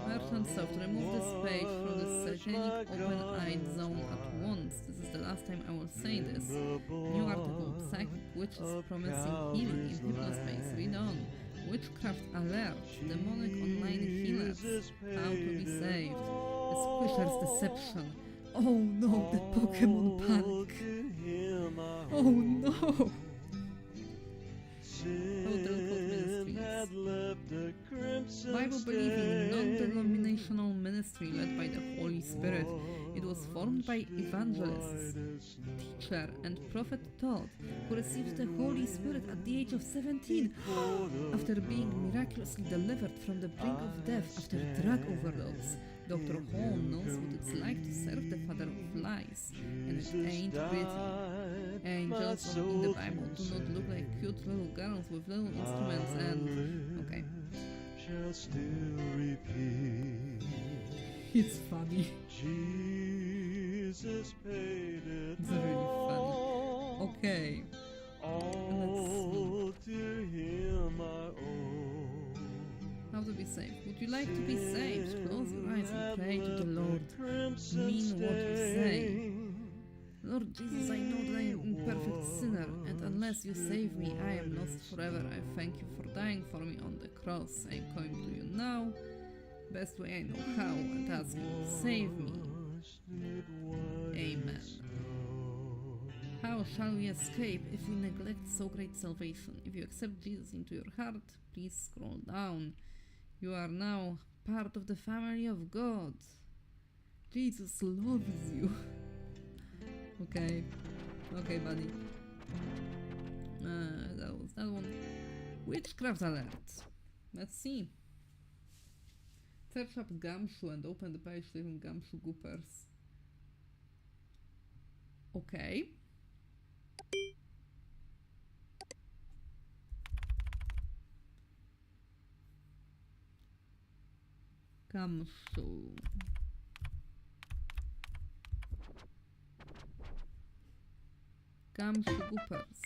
Merchant Soft, remove this page from the satanic open-eyed zone at once. This is the last time I will say this. New article, Psychic Witches Promising Healing in Hypnospace. Read on. Witchcraft Alert, Demonic Online Healers. How to be saved. The Squisher's Deception. Oh no, the Pokemon Panic. Oh no! Bible-believing, non-denominational ministry led by the Holy Spirit. It was formed by evangelists, teacher and prophet Todd, who received the Holy Spirit at the age of 17 after being miraculously delivered from the brink of death after drug overdose. Dr. Hall knows what it's like to serve the father of lies, and it ain't pretty. Angels in the Bible do not look like cute little girls with little instruments and... okay. It's funny. It's really funny. Okay. Let's see. How to be saved. Would you like to be saved? Close your eyes and pray to the Lord. Mean what you say. Lord Jesus, I know that I am an imperfect sinner, and unless you save me, I am lost forever. I thank you for dying for me on the cross. I am coming to you now, best way I know how, and ask you, save me. Amen. How shall we escape if we neglect so great salvation? If you accept Jesus into your heart, please scroll down. You are now part of the family of God. Jesus loves you. Okay, buddy. That was that one. Witchcraft alert. Let's see. Search up Gumshoe and open the page leaving Gumshoe Goopers. Okay. Gumshoe. Gumshoe Goopers.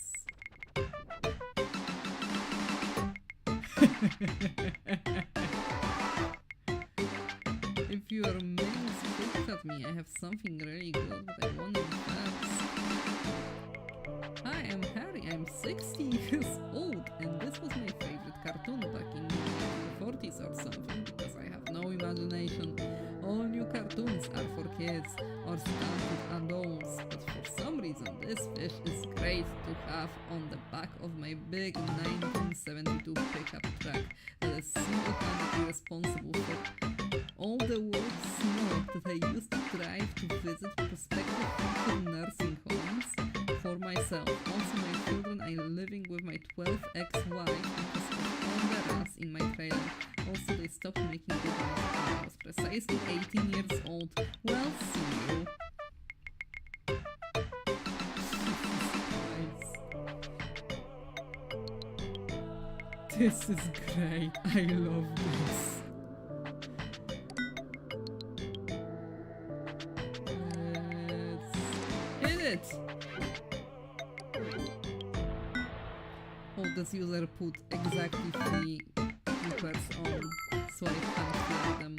If you are mainly freaked at me, I have something really good that I want to discuss. Hi, I'm Harry. I'm 60 years old, and this was my favorite cartoon back in the 40s or something, because I have no imagination. All new cartoons are for kids or stunted adults, but for some reason this fish is great to have on the back of my big 1972 pickup truck that is single-handedly responsible for all the wood snow that I used to drive to visit prospective future nursing homes for myself. Also my children are living with my 12th ex-wife because of all the rats in my trailer. Also they stopped making good ones when I was precisely 18 years old. Well, see you. This is great. I love this. Let's hit it. Oh, this user put exactly 3 Reapers on, so I can't fly them.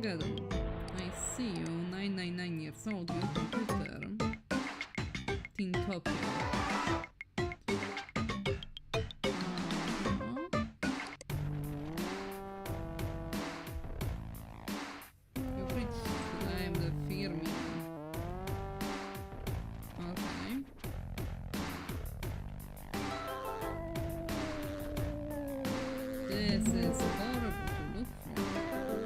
I see you, 999 years old, your computer. Teen Tokyo. You've reached the time the fear me. Okay. This is horrible to look for.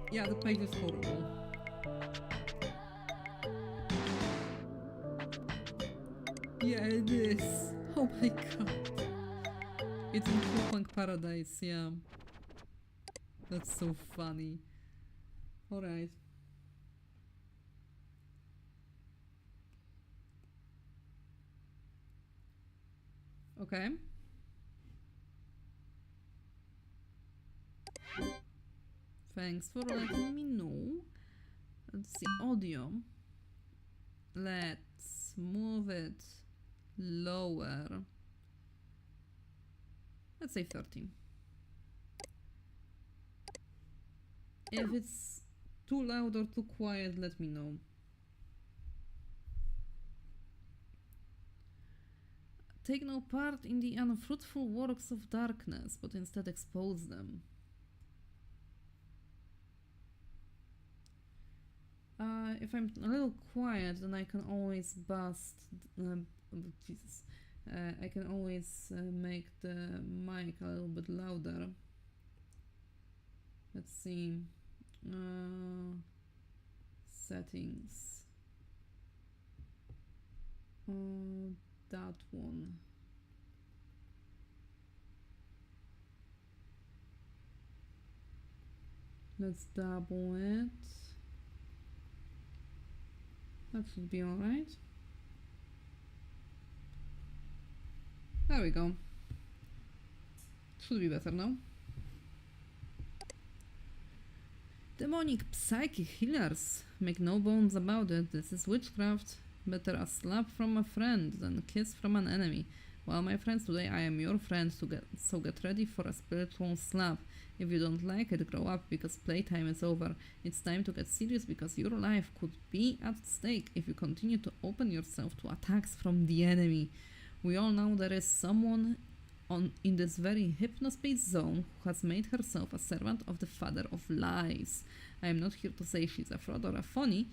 Yeah, the page is horrible. Yeah, it is. Oh my god. It's in Punk Paradise, yeah. That's so funny. Alright. Okay. Thanks for letting me know. Let's see, audio. Let's move it lower. Let's say 30. If it's too loud or too quiet, let me know. Take no part in the unfruitful works of darkness, but instead expose them. If I'm a little quiet, then I can always bust. Jesus. I can always make the mic a little bit louder. Let's see. Settings. That one. Let's double it. That should be alright. There we go. Should be better now. Demonic psychic healers. Make no bones about it. This is witchcraft. Better a slap from a friend than a kiss from an enemy. Well, my friends, today I am your friend, so get ready for a spiritual slap. If you don't like it, grow up, because playtime is over. It's time to get serious, because your life could be at stake if you continue to open yourself to attacks from the enemy. We all know there is someone in this very hypnospace zone who has made herself a servant of the father of lies. I am not here to say she's a fraud or a phony.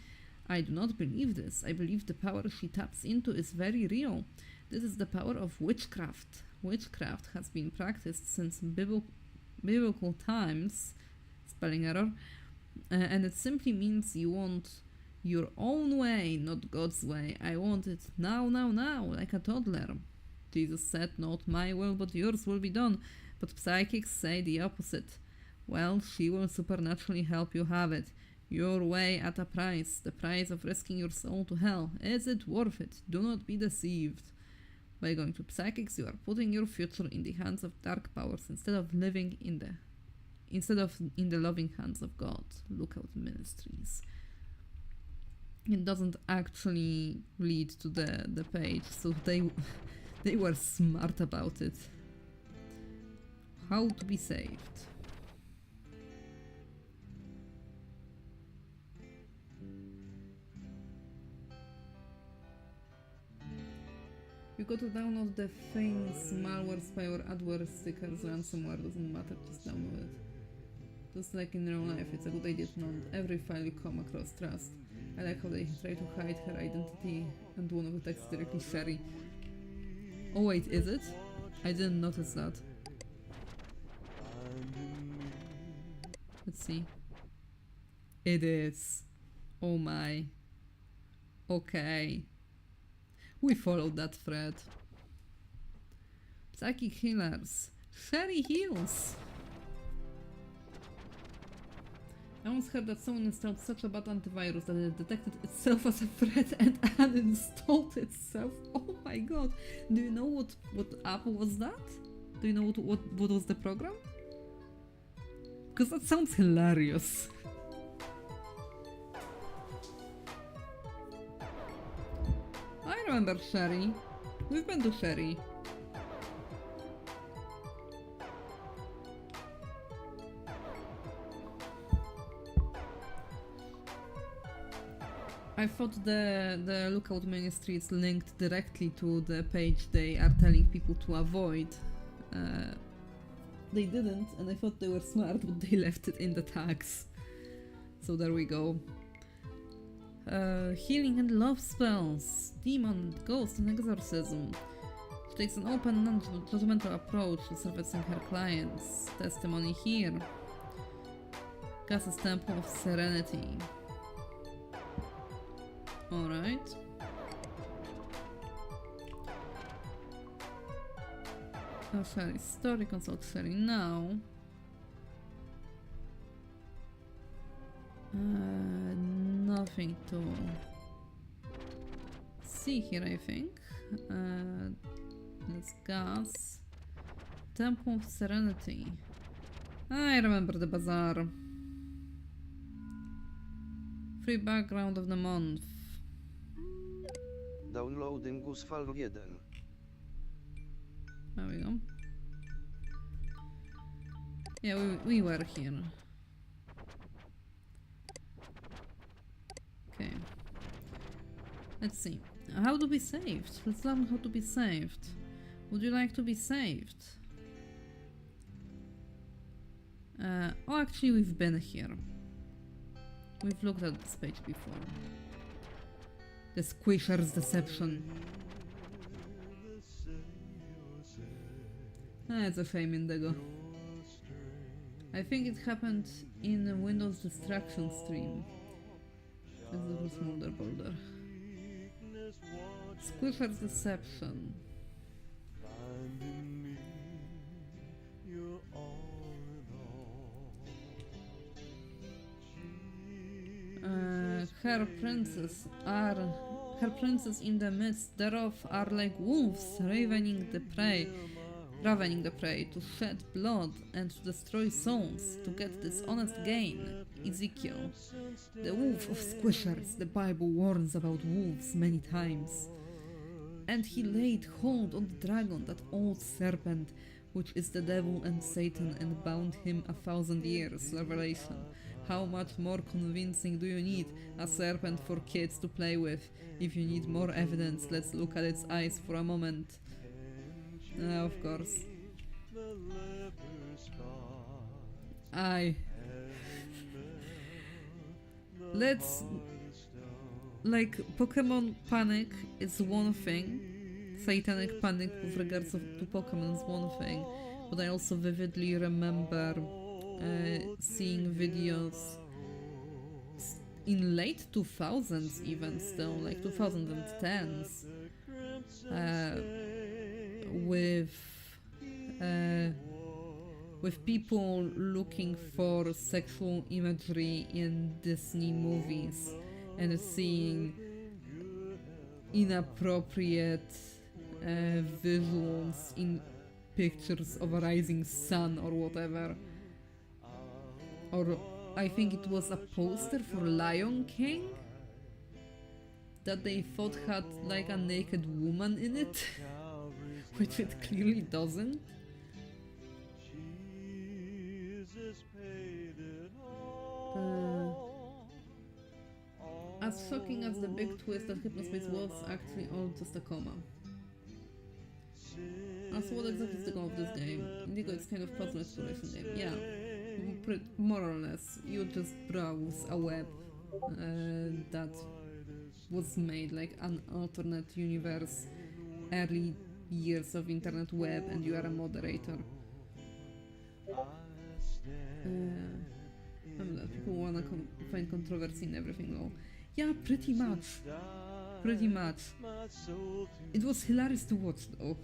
I do not believe this. I believe the power she taps into is very real. This is the power of witchcraft. Witchcraft has been practiced since biblical times, spelling error, and it simply means you want your own way, not God's way. I want it now, like a toddler. Jesus said, not my will, but yours will be done. But psychics say the opposite. Well, she will supernaturally help you have it. Your way at a price, the price of risking your soul to hell. Is it worth it? Do not be deceived. By going to psychics, you are putting your future in the hands of dark powers instead of in the loving hands of God. Lookout Ministries. It doesn't actually lead to the page, so they were smart about it. How to be saved. You got to download the things, malware, spyware, adware, stickers, ransomware, doesn't matter, just download it. Just like in real life, it's a good idea to know every file you come across, trust. I like how they try to hide her identity, and one of the texts directly Sherry. Oh wait, is it? I didn't notice that. Let's see. It is. Oh my. Okay. We followed that thread. Psychic healers. Sherry heals. I once heard that someone installed such a bad antivirus that it detected itself as a threat and uninstalled itself. Oh my god. Do you know what app was that? Do you know what was the program? Because that sounds hilarious. I remember Sherry. We've been to Sherry. I thought the Lookout Ministry is linked directly to the page they are telling people to avoid. They didn't, and I thought they were smart, but they left it in the tags. So there we go. Healing and love spells, demon, ghost, and exorcism. She takes an open, non-judgmental approach to servicing her clients. Testimony here. Gus's Temple of Serenity. Alright. Share story, consult sharing now. Nothing to see here, I think. Let's Gus. Temple of Serenity. I remember the bazaar. Free background of the month. Downloading Gusfall 1. There we go. Yeah, we were here. Okay. Let's see. How to be saved? Let's learn how to be saved. Would you like to be saved? Oh, actually, we've been here. We've looked at this page before. The Squisher's Deception. It's a shame, Indigo. I think it happened in the Windows Distraction stream. It's a little smaller border. Squisher's Deception. Her princes in the midst thereof are like wolves ravening the prey, to shed blood and to destroy souls, to get dishonest gain. Ezekiel. The wolf of Squishers, the Bible warns about wolves many times. And he laid hold on the dragon, that old serpent, which is the devil and Satan, and bound him 1,000 years. Revelation. How much more convincing do you need a serpent for kids to play with? If you need more evidence, let's look at its eyes for a moment. Of course. Let's... Like, Pokemon Panic is one thing. Satanic Panic with regards to Pokemon is one thing. But I also vividly remember seeing videos in late 2000s even still, like 2010s, with people looking for sexual imagery in Disney movies and seeing inappropriate visuals in pictures of a rising sun or whatever. Or I think it was a poster for Lion King that they thought had like a naked woman in it, which it clearly doesn't. As shocking as the big twist that Hypnospace was, actually all just a coma. So what exactly is the goal of this game? Indigo is kind of puzzle exploration game. Yeah, more or less. You just browse a web that was made like an alternate universe, early years of internet web, and you are a moderator. People wanna find controversy in everything. Oh, yeah, pretty much. Pretty much. It was hilarious to watch though.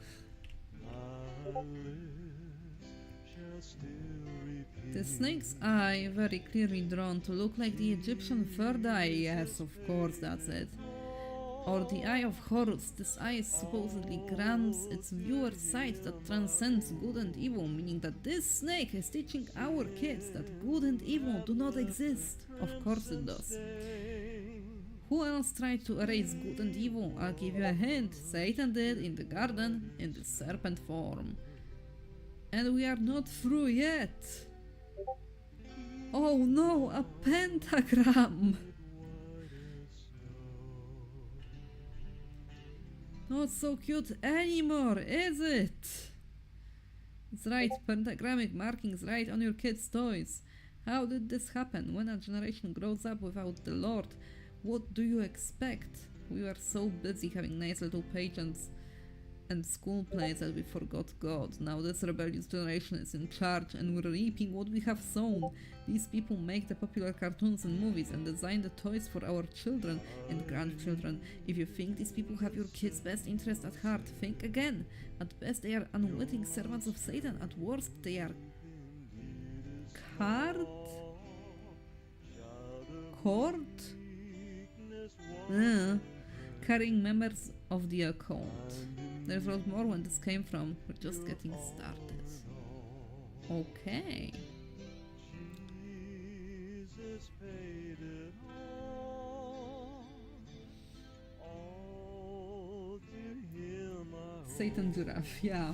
The snake's eye, very clearly drawn to look like the Egyptian third eye. Yes, of course, that's it. Or the Eye of Horus. This eye supposedly grants its viewer sight that transcends good and evil, meaning that this snake is teaching our kids that good and evil do not exist. Of course it does. Who else tried to erase good and evil? I'll give you a hint. Satan did in the garden in the serpent form. And we are not through yet. Oh no, a pentagram! Not so cute anymore, is it? It's right, pentagrammic markings right on your kids' toys. How did this happen? When a generation grows up without the Lord, what do you expect? We were so busy having nice little pageants and school plays that we forgot God. Now this rebellious generation is in charge and we're reaping what we have sown. These people make the popular cartoons and movies and design the toys for our children and grandchildren. If you think these people have your kids' best interest at heart, think again. At best they are unwitting servants of Satan, at worst they are carrying members of the occult. There's a lot more when this came from. We're just getting started. Okay. Satan giraffe, yeah.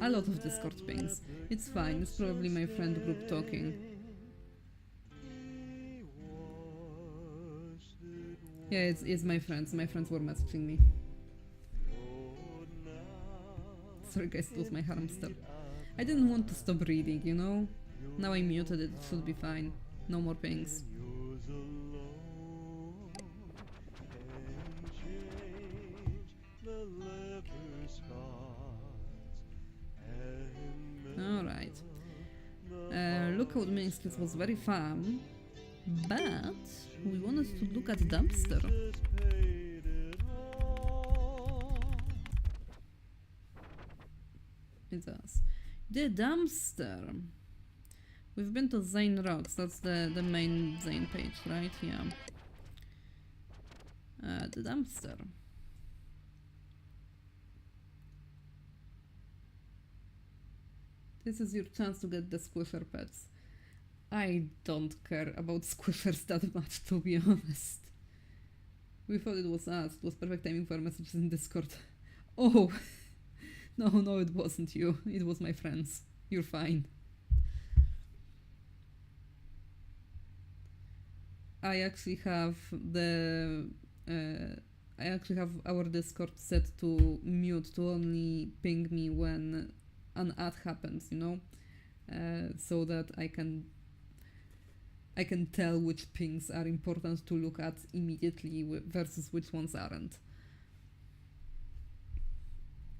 A lot of Discord pings. It's fine, it's probably my friend group talking. Yeah, it's my friends. My friends were messaging me. Sorry guys, it was my hamster. I didn't want to stop reading, you know? Now I muted it, it should be fine. No more pings. Alright. Lookout Ministries was very fun, but we wanted to look at Dumpster. It does. The Dumpster. We've been to Zane Rocks, that's the main Zane page, right? Yeah. The Dumpster. This is your chance to get the squisher pets. I don't care about squishers that much, to be honest. We thought it was us. It was perfect timing for messages in Discord. Oh! No, it wasn't you. It was my friends. You're fine. I actually have our Discord set to mute to only ping me when an ad happens, you know, so that I can tell which pings are important to look at immediately versus which ones aren't.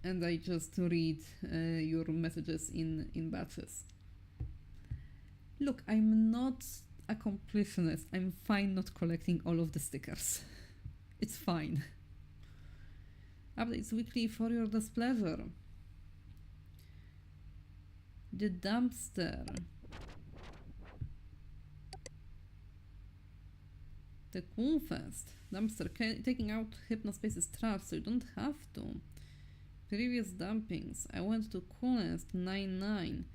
And I just read your messages in batches. Look, I'm not a completionist. I'm fine not collecting all of the stickers. It's fine. Updates weekly for your displeasure. The Dumpster. The Coolfest. Dumpster. Taking out Hypnospace's trash so you don't have to. Previous dumpings. I went to Coolest 99.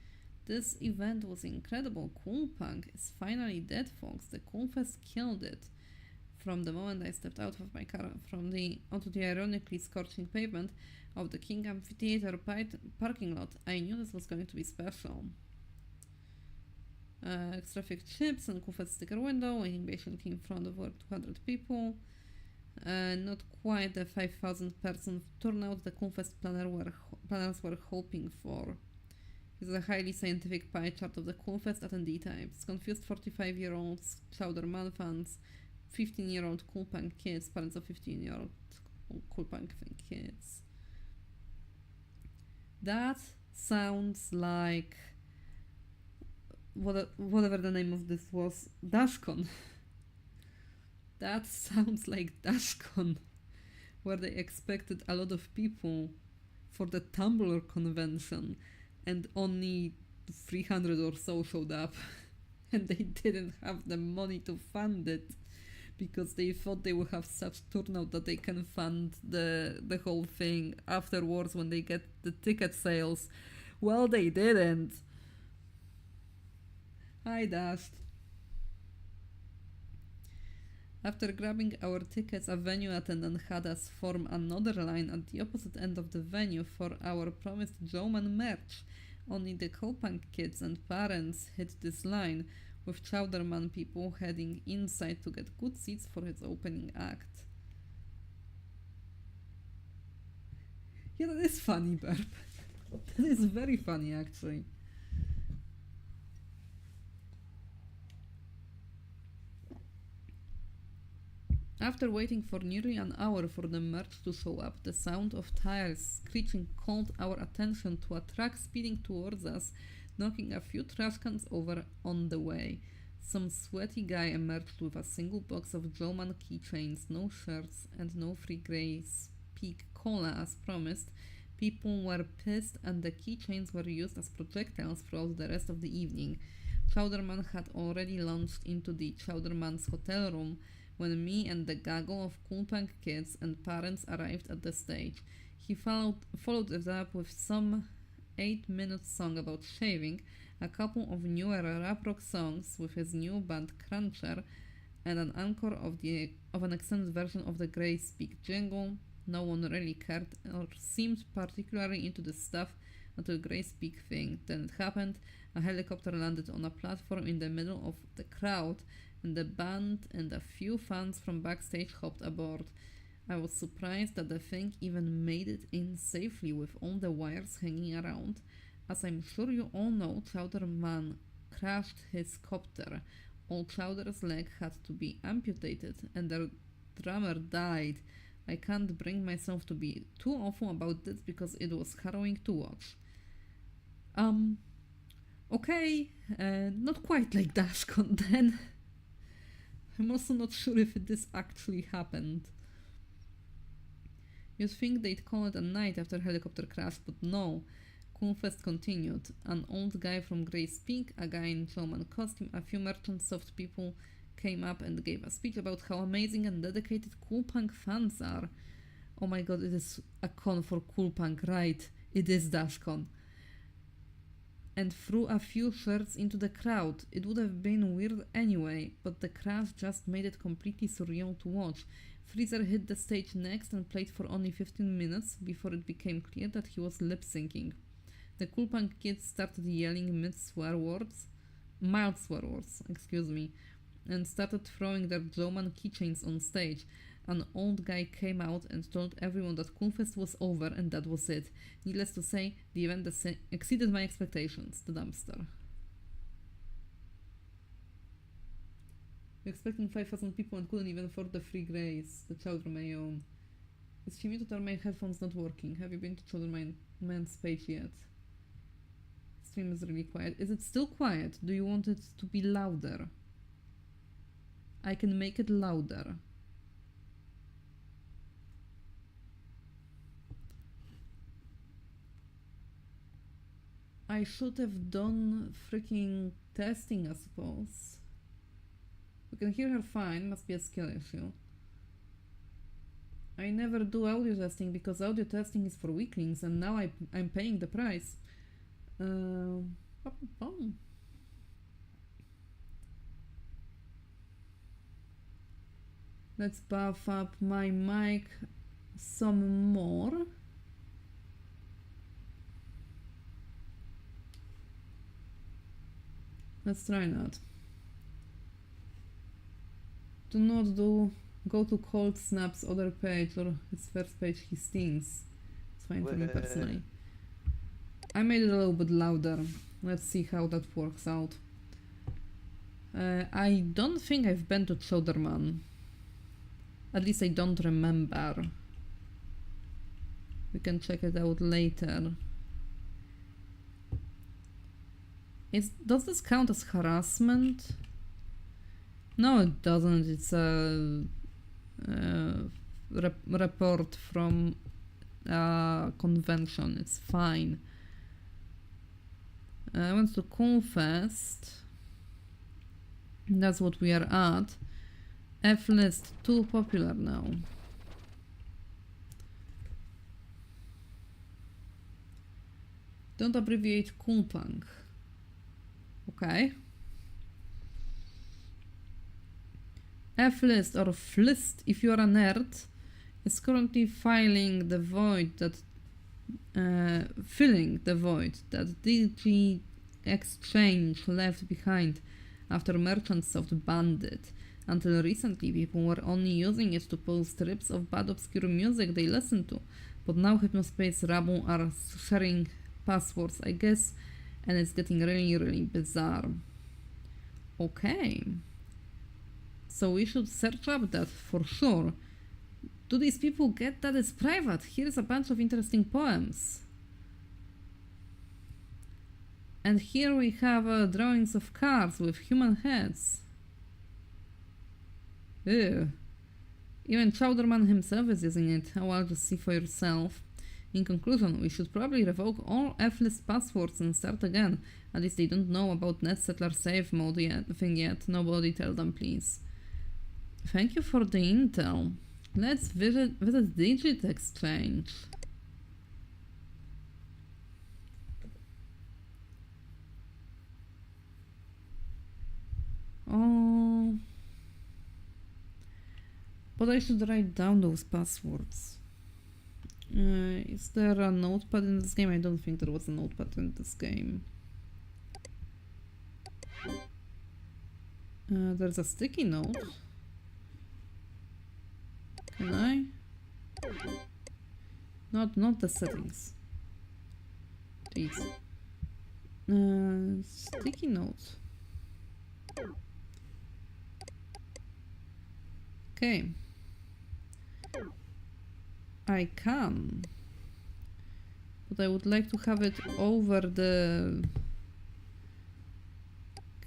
This event was incredible. Cool Punk is finally dead, folks. The Coolfest killed it. From the moment I stepped out of my car onto the ironically scorching pavement of the King Amphitheater parking lot, I knew this was going to be special. Traffic chips and Coolfest sticker window, waiting patiently in front of over 200 people. Not quite the 5,000 person turnout the Coolfest planners were hoping for. This is a highly scientific pie chart of the Coolfest attendee types. Confused 45-year-olds, Chowder Man fans, 15-year-old Cool Punk kids, parents of 15-year-old Cool Punk kids. That sounds like whatever the name of this was, DashCon. That sounds like DashCon, where they expected a lot of people for the Tumblr convention and only 300 or so showed up and they didn't have the money to fund it because they thought they would have such turnout that they can fund the whole thing afterwards when they get the ticket sales. Well, they didn't. I dashed. After grabbing our tickets, a venue attendant had us form another line at the opposite end of the venue for our promised Joeman merch. Only the Copunk kids and parents hit this line, with Chowderman people heading inside to get good seats for his opening act. Yeah, that is funny, Burp. That is very funny, actually. After waiting for nearly an hour for the merch to show up, the sound of tires screeching called our attention to a truck speeding towards us, knocking a few trash cans over on the way. Some sweaty guy emerged with a single box of Joman keychains, no shirts, and no free Grey's Peak Cola as promised. People were pissed and the keychains were used as projectiles throughout the rest of the evening. Chowderman had already launched into the Chowderman's hotel room when me and the gaggle of cool punk kids and parents arrived at the stage. He followed it up with some 8-minute song about shaving, a couple of newer rap rock songs with his new band Cruncher, and an encore of an extended version of the Grey Speak jingle. No one really cared or seemed particularly into the stuff until Grey Speak thing. Then it happened. A helicopter landed on a platform in the middle of the crowd, and the band and a few fans from backstage hopped aboard. I was surprised that the thing even made it in safely with all the wires hanging around. As I'm sure you all know, Chowderman crashed his copter. Old Chowder's leg had to be amputated, and their drummer died. I can't bring myself to be too awful about this because it was harrowing to watch. Okay, not quite like Dashcon then. I'm also not sure if this actually happened. You'd think they'd call it a night after helicopter crash, but no. Coolfest continued. An old guy from Grey's Peak, a guy in showman costume, a few merchant soft people came up and gave a speech about how amazing and dedicated cool punk fans are. Oh my god, it is a con for cool punk, right? It is Dashcon. And threw a few shirts into the crowd. It would have been weird anyway, but the crash just made it completely surreal to watch. Freezer hit the stage next and played for only 15 minutes before it became clear that he was lip-syncing. The cool punk kids started yelling mild swear words, and started throwing their Joman keychains on stage. An old guy came out and told everyone that Coolfest was over and that was it. Needless to say, the event exceeded my expectations. The dumpster. We're expecting 5,000 people and couldn't even afford the free Grays. The Chowder may own. Is she muted or my headphones not working? Have you been to Chowderman's page yet? Stream is really quiet. Is it still quiet? Do you want it to be louder? I can make it louder. I should have done freaking testing, I suppose. We can hear her fine, must be a skill issue. I never do audio testing because audio testing is for weaklings and now I'm paying the price. Let's buff up my mic some more. Let's try that. Do not go to Cold Snap's other page or his first page, he stings. It's fine for me personally. I made it a little bit louder. Let's see how that works out. I don't think I've been to Chowderman. At least I don't remember. We can check it out later. Does this count as harassment? No, it doesn't. It's a report from a convention. It's fine. I went to Coolfest. That's what we are at. F-list, too popular now. Don't abbreviate cool punk. Okay. F-list or Flist, if you are a nerd, is currently filling the void that DG Exchange left behind after Merchant Soft banned it. Until recently, people were only using it to post rips of bad obscure music they listened to, but now Hypnospace rabble are sharing passwords, I guess, and it's getting really, really bizarre. Okay. So we should search up that for sure. Do these people get that it's private? Here's a bunch of interesting poems. And here we have drawings of cars with human heads. Ew. Even Chowderman himself is using it. Oh, well, just see for yourself. In conclusion, we should probably revoke all F-list passwords and start again. At least they don't know about NetSettler save mode yet. Nobody tell them, please. Thank you for the intel. Let's visit Digit Exchange. Oh, but I should write down those passwords. Is there a notepad in this game? I don't think there was a notepad in this game. There's a sticky note. Can I? Not the settings. Please. Sticky note. Okay. I can. But I would like to have it over the...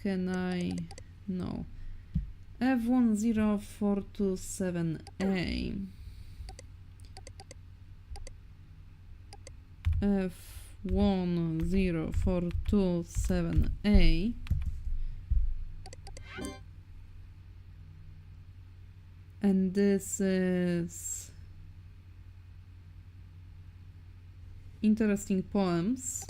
Can I? No. F10427A. F10427A. And this is interesting poems.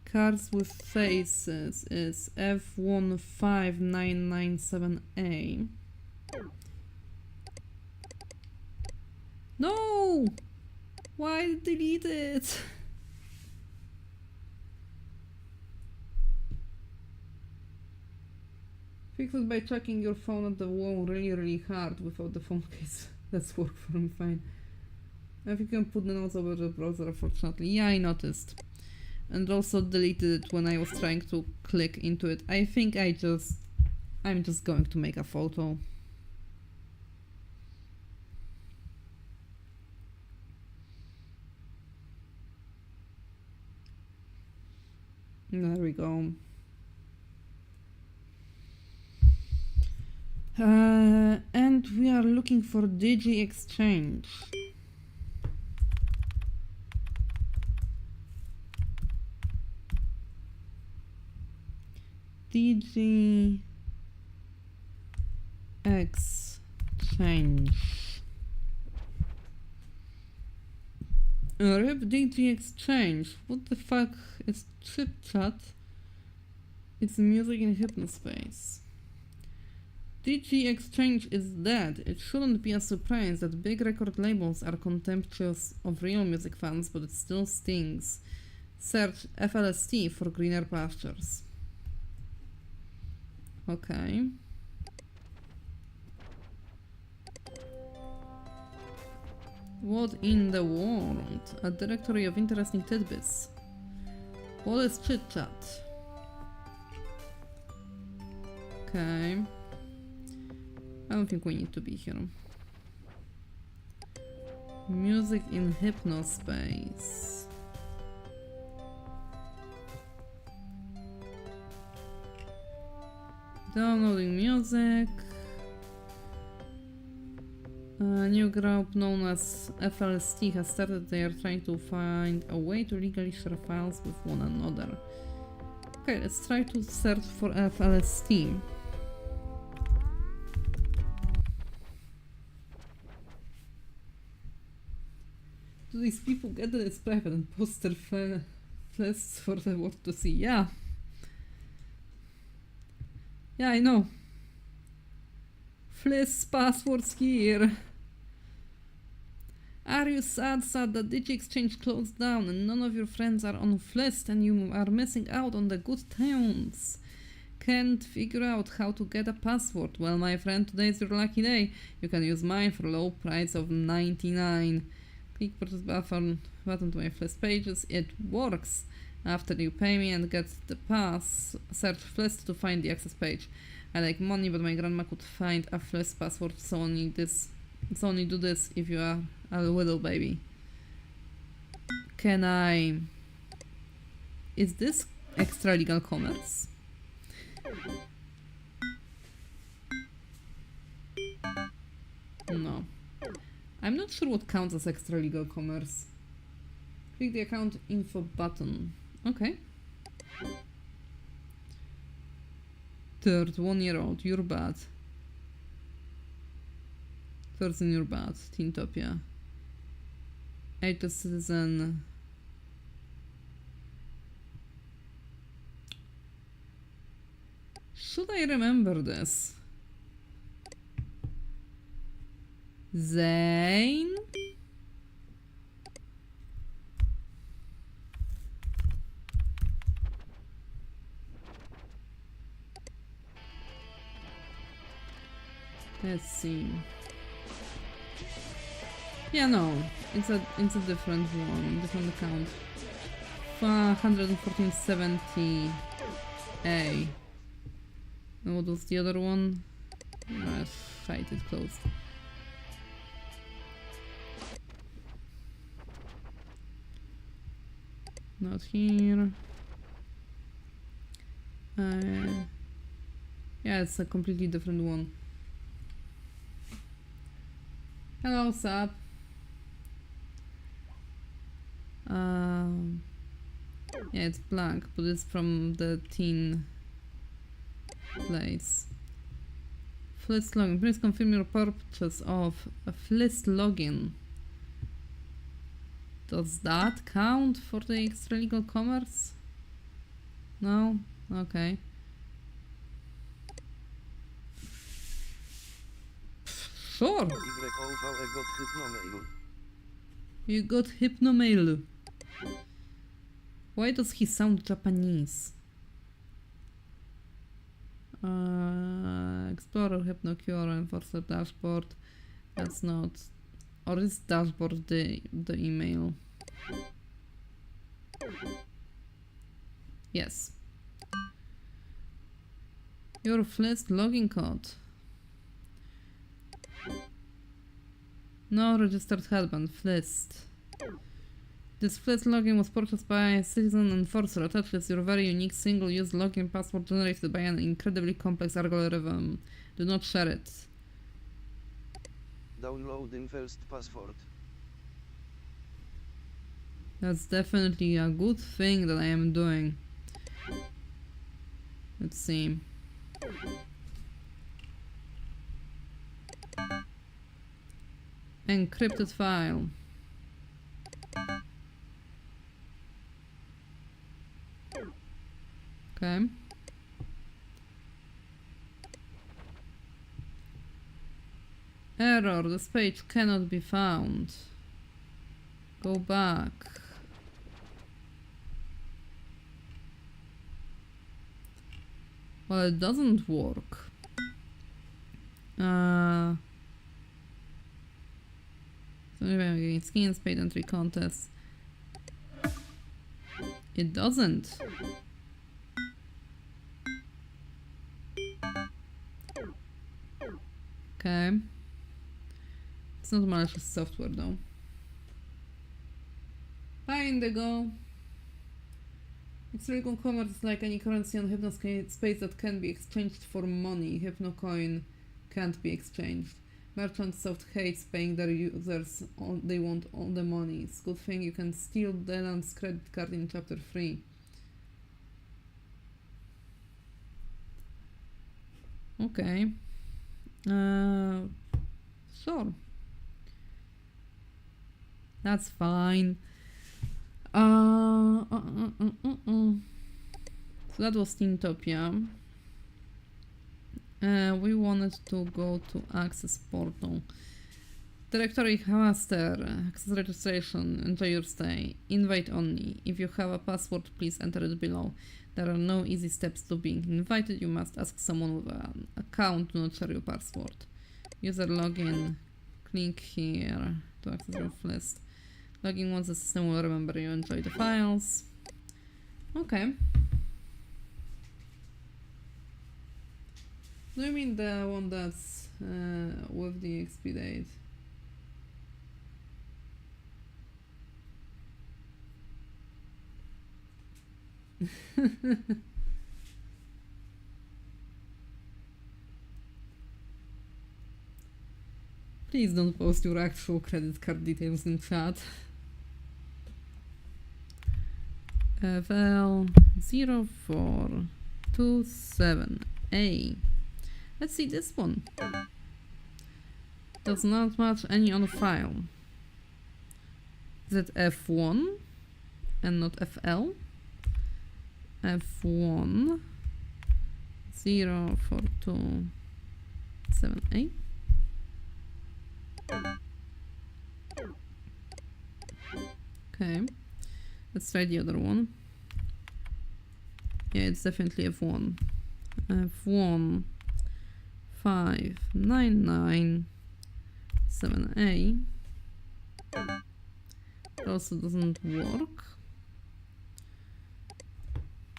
Cards with faces is F15997A. No! Why delete it? Fix it by chucking your phone at the wall really hard without the phone case. That's work for me fine. I think you can put the notes over the browser, unfortunately. Yeah, I noticed. And also deleted it when I was trying to click into it. I think I'm just going to make a photo. There we go. And we are looking for Digi Exchange. Digi Exchange. RIP Digi Exchange. What the fuck is Chip Chat? It's music in Hypnospace. Digi Exchange is dead. It shouldn't be a surprise that big record labels are contemptuous of real music fans, but it still stings. Search FLST for greener pastures. Okay. What in the world? A directory of interesting tidbits. What is Chit Chat? Okay. I don't think we need to be here. Music in Hypnospace. Downloading music. A new group known as FLST has started. They are trying to find a way to legally share files with one another. Okay, let's try to search for FLST. Do these people get that it's private and post their lists for the world to see? Yeah. Yeah, I know. Fliss passwords here. Are you sad that Digi Exchange closed down and none of your friends are on Fliss and you are missing out on the good tunes? Can't figure out how to get a password? Well, my friend, today is your lucky day. You can use mine for a low price of 99. Click purchase button to my Flex pages. It works. After you pay me and get the pass, search Flex to find the access page. I like money, but my grandma could find a Flex password, so only do this if you are a little baby. Can I... Is this extra legal commerce? No. I'm not sure what counts as extra legal commerce. Click the account info button. Okay. Third, 1-year-old, you're bad. 13, you're bad. Teentopia. 8 citizen. Should I remember this? Zane? Let's see. Yeah, no, it's a different one, different account. 114.70 A. And what was the other one? Hide it closed. Not here. Yeah, it's a completely different one. Hello, sup? Yeah, it's blank, but it's from the teen place. Flex login. Please confirm your purchase of a Flex login. Does that count for the extra legal commerce? No? Okay. Sure. You got hypnomail. Why does he sound Japanese? Explorer, Hypnocure, Enforcer, Dashboard. That's not. Or is Dashboard the email? Yes. Your Flex login code. No registered headband. Flex. This Flex login was purchased by a citizen enforcer. Attached is your very unique single-use login password generated by an incredibly complex algorithm. Do not share it. Downloading first password. That's definitely a good thing that I am doing. Let's see. Encrypted file. Okay. Error, this page cannot be found. Go back. Well, it doesn't work. So maybe skins, paid entry contests. It doesn't. Okay. It's not malicious software though. Bye, Indigo. Extra commerce is like any currency on Hypnospace that can be exchanged for money. Hypnocoin can't be exchanged. Merchantsoft hates paying their users. They want all the money. It's a good thing you can steal Delan's credit card in chapter 3. Okay. Sure. That's fine. So that was Teentopia. We wanted to go to access portal. Directory master, access registration, enjoy your stay, invite only. If you have a password, please enter it below. There are no easy steps to being invited. You must ask someone with an account to not share your password. User login, click here to access your list. Logging once the system will remember you enjoy the files. Okay. Do you mean the one that's with the XP date? Please don't post your actual credit card details in chat. FL 0427A. Let's see this one. Does not match any on file. Is it F1 and not FL? F1 0427A. Okay, let's try the other one. Yeah, it's definitely F1. F1 5997A. It also doesn't work.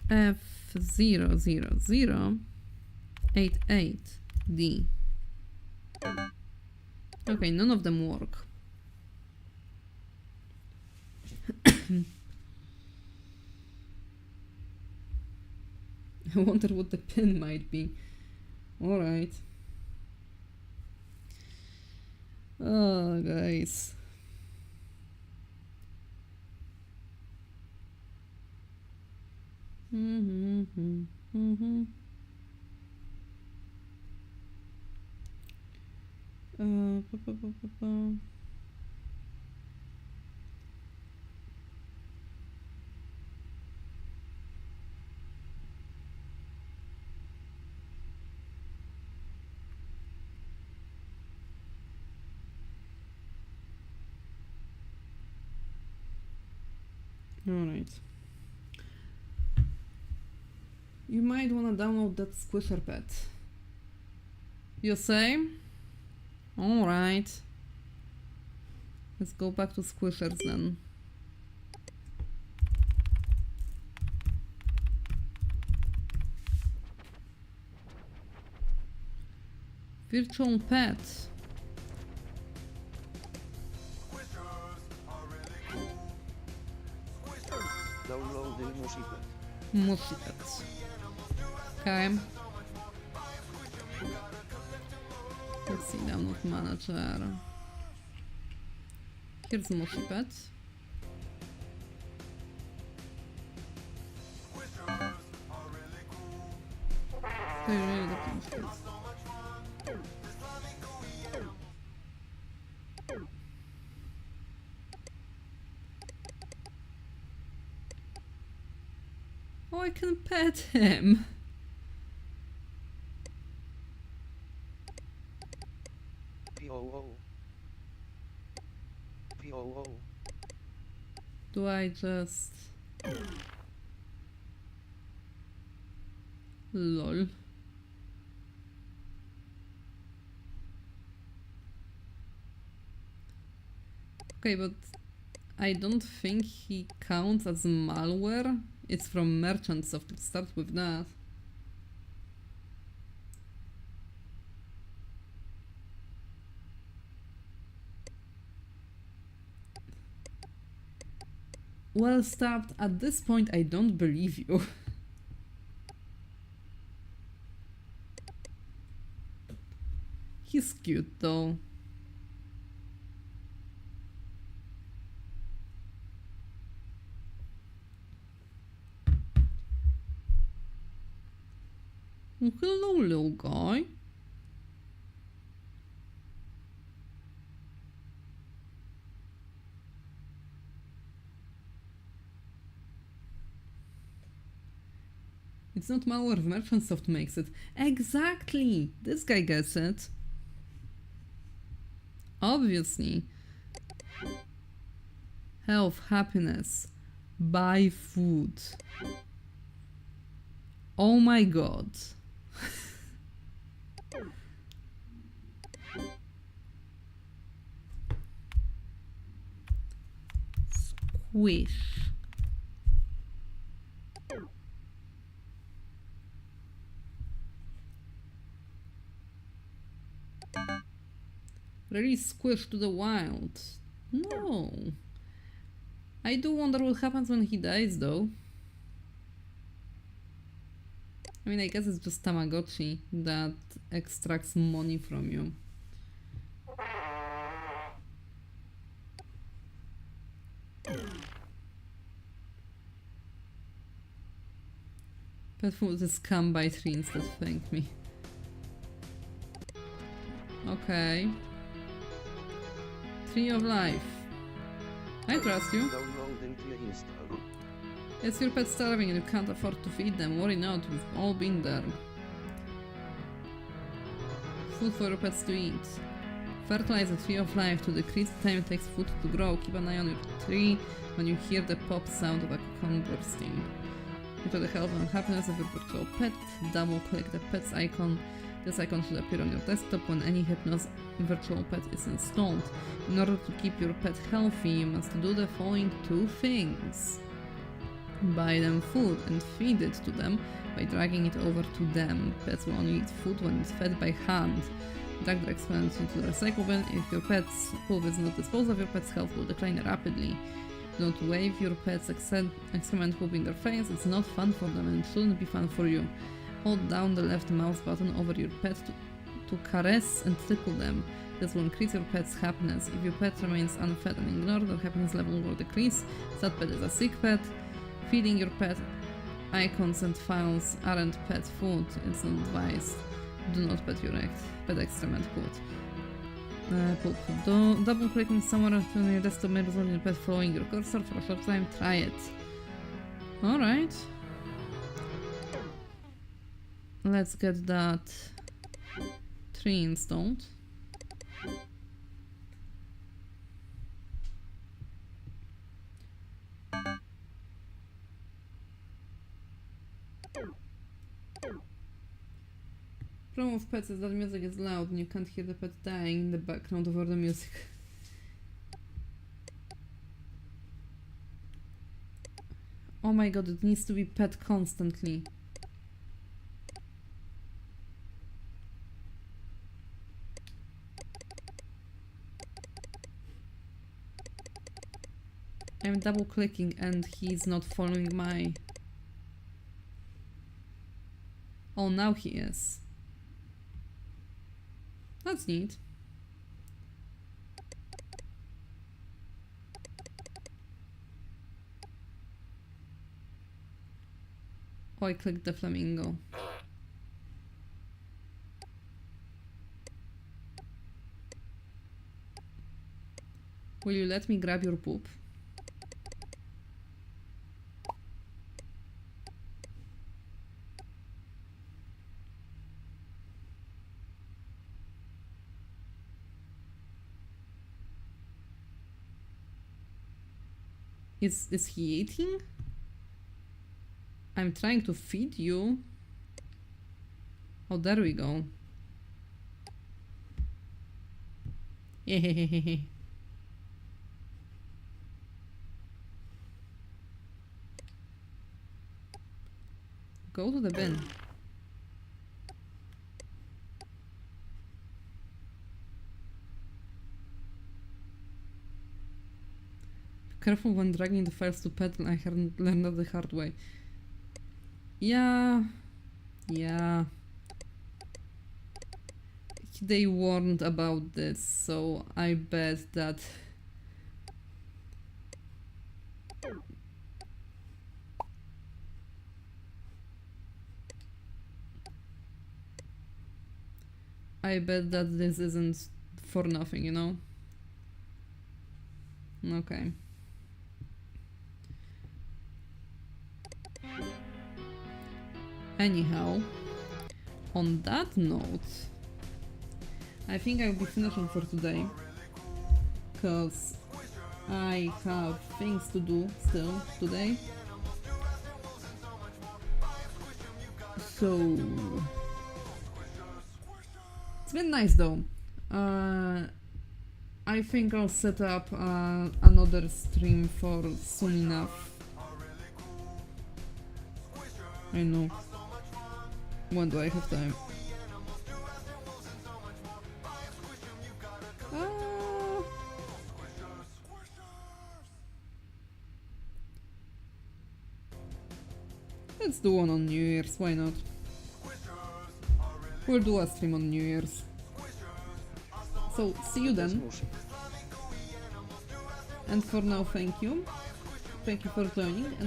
F00088D. Okay, none of them work. I wonder what the pin might be. Alright. Oh, guys. Alright. You might want to download that squisher pet. You say? Alright. Let's go back to squishers then. Virtual pet. Downloading Mushy Pet. Mushy pet. Okay. Let's see, download manager. Here's Mushy pet. I really like Mushy pet. Oh, I can pet him. POO. POO. Do I just... Lol. Okay, but I don't think he counts as malware. It's from merchants, so let's start with that. Well stabbed. At this point, I don't believe you. He's cute though. Oh, hello, little guy. It's not malware, Merchantsoft makes it. Exactly! This guy gets it. Obviously. Health, happiness. Buy food. Oh my god. wish. Release Squish to the wild. No. I do wonder what happens when he dies, though. I mean, I guess it's just Tamagotchi that extracts money from you. Pet food is scam by tree instead, thank me. Okay. Tree of life. I trust you. Downloading to install. Is your pet starving and you can't afford to feed them? Worry not, we've all been there. Food for your pets to eat. Fertilize the tree of life to decrease the time it takes food to grow. Keep an eye on your tree when you hear the pop sound of a cocoon bursting. Enjoy the health and happiness of your virtual pet. Double click the pet's icon. This icon should appear on your desktop when any Hypnos virtual pet is installed. In order to keep your pet healthy, you must do the following 2 things. Buy them food and feed it to them by dragging it over to them. Pets will only eat food when it's fed by hand. Drag the excrement into the recycle bin. If your pet's poop is not disposed of, your pet's health will decline rapidly. Don't wave your pet's excrement poop in their face. It's not fun for them and it shouldn't be fun for you. Hold down the left mouse button over your pet to caress and tickle them. This will increase your pet's happiness. If your pet remains unfed and ignored, their happiness level will decrease. That pet is a sick pet. Feeding your pet icons and files aren't pet food. It's not advised. Do not pet your pet excrement poop. Double clicking somewhere on your desktop may result in your pet following your cursor for a short time. Try it. Alright. Let's get that tree installed. Problem of pets is that music is loud and you can't hear the pet dying in the background over the music. Oh my god, it needs to be pet constantly. I'm double clicking and he's not following my... Oh, now he is. That's neat. Oh, I clicked the flamingo. Will you let me grab your poop? Is he eating? I'm trying to feed you. Oh, there we go. Hehehehe. Go to the bin. Careful when dragging the files to pet. I learned that the hard way. Yeah. They warned about this, so I bet that... I bet that this isn't for nothing, you know? Okay. Anyhow, on that note, I think I'll be finishing for today, because I have things to do still today. So, it's been nice though. I think I'll set up another stream for soon enough. I know. When do I have time? Ah. Let's do one on New Year's, why not? We'll do a stream on New Year's. So, see you then. And for now, thank you. Thank you for joining. And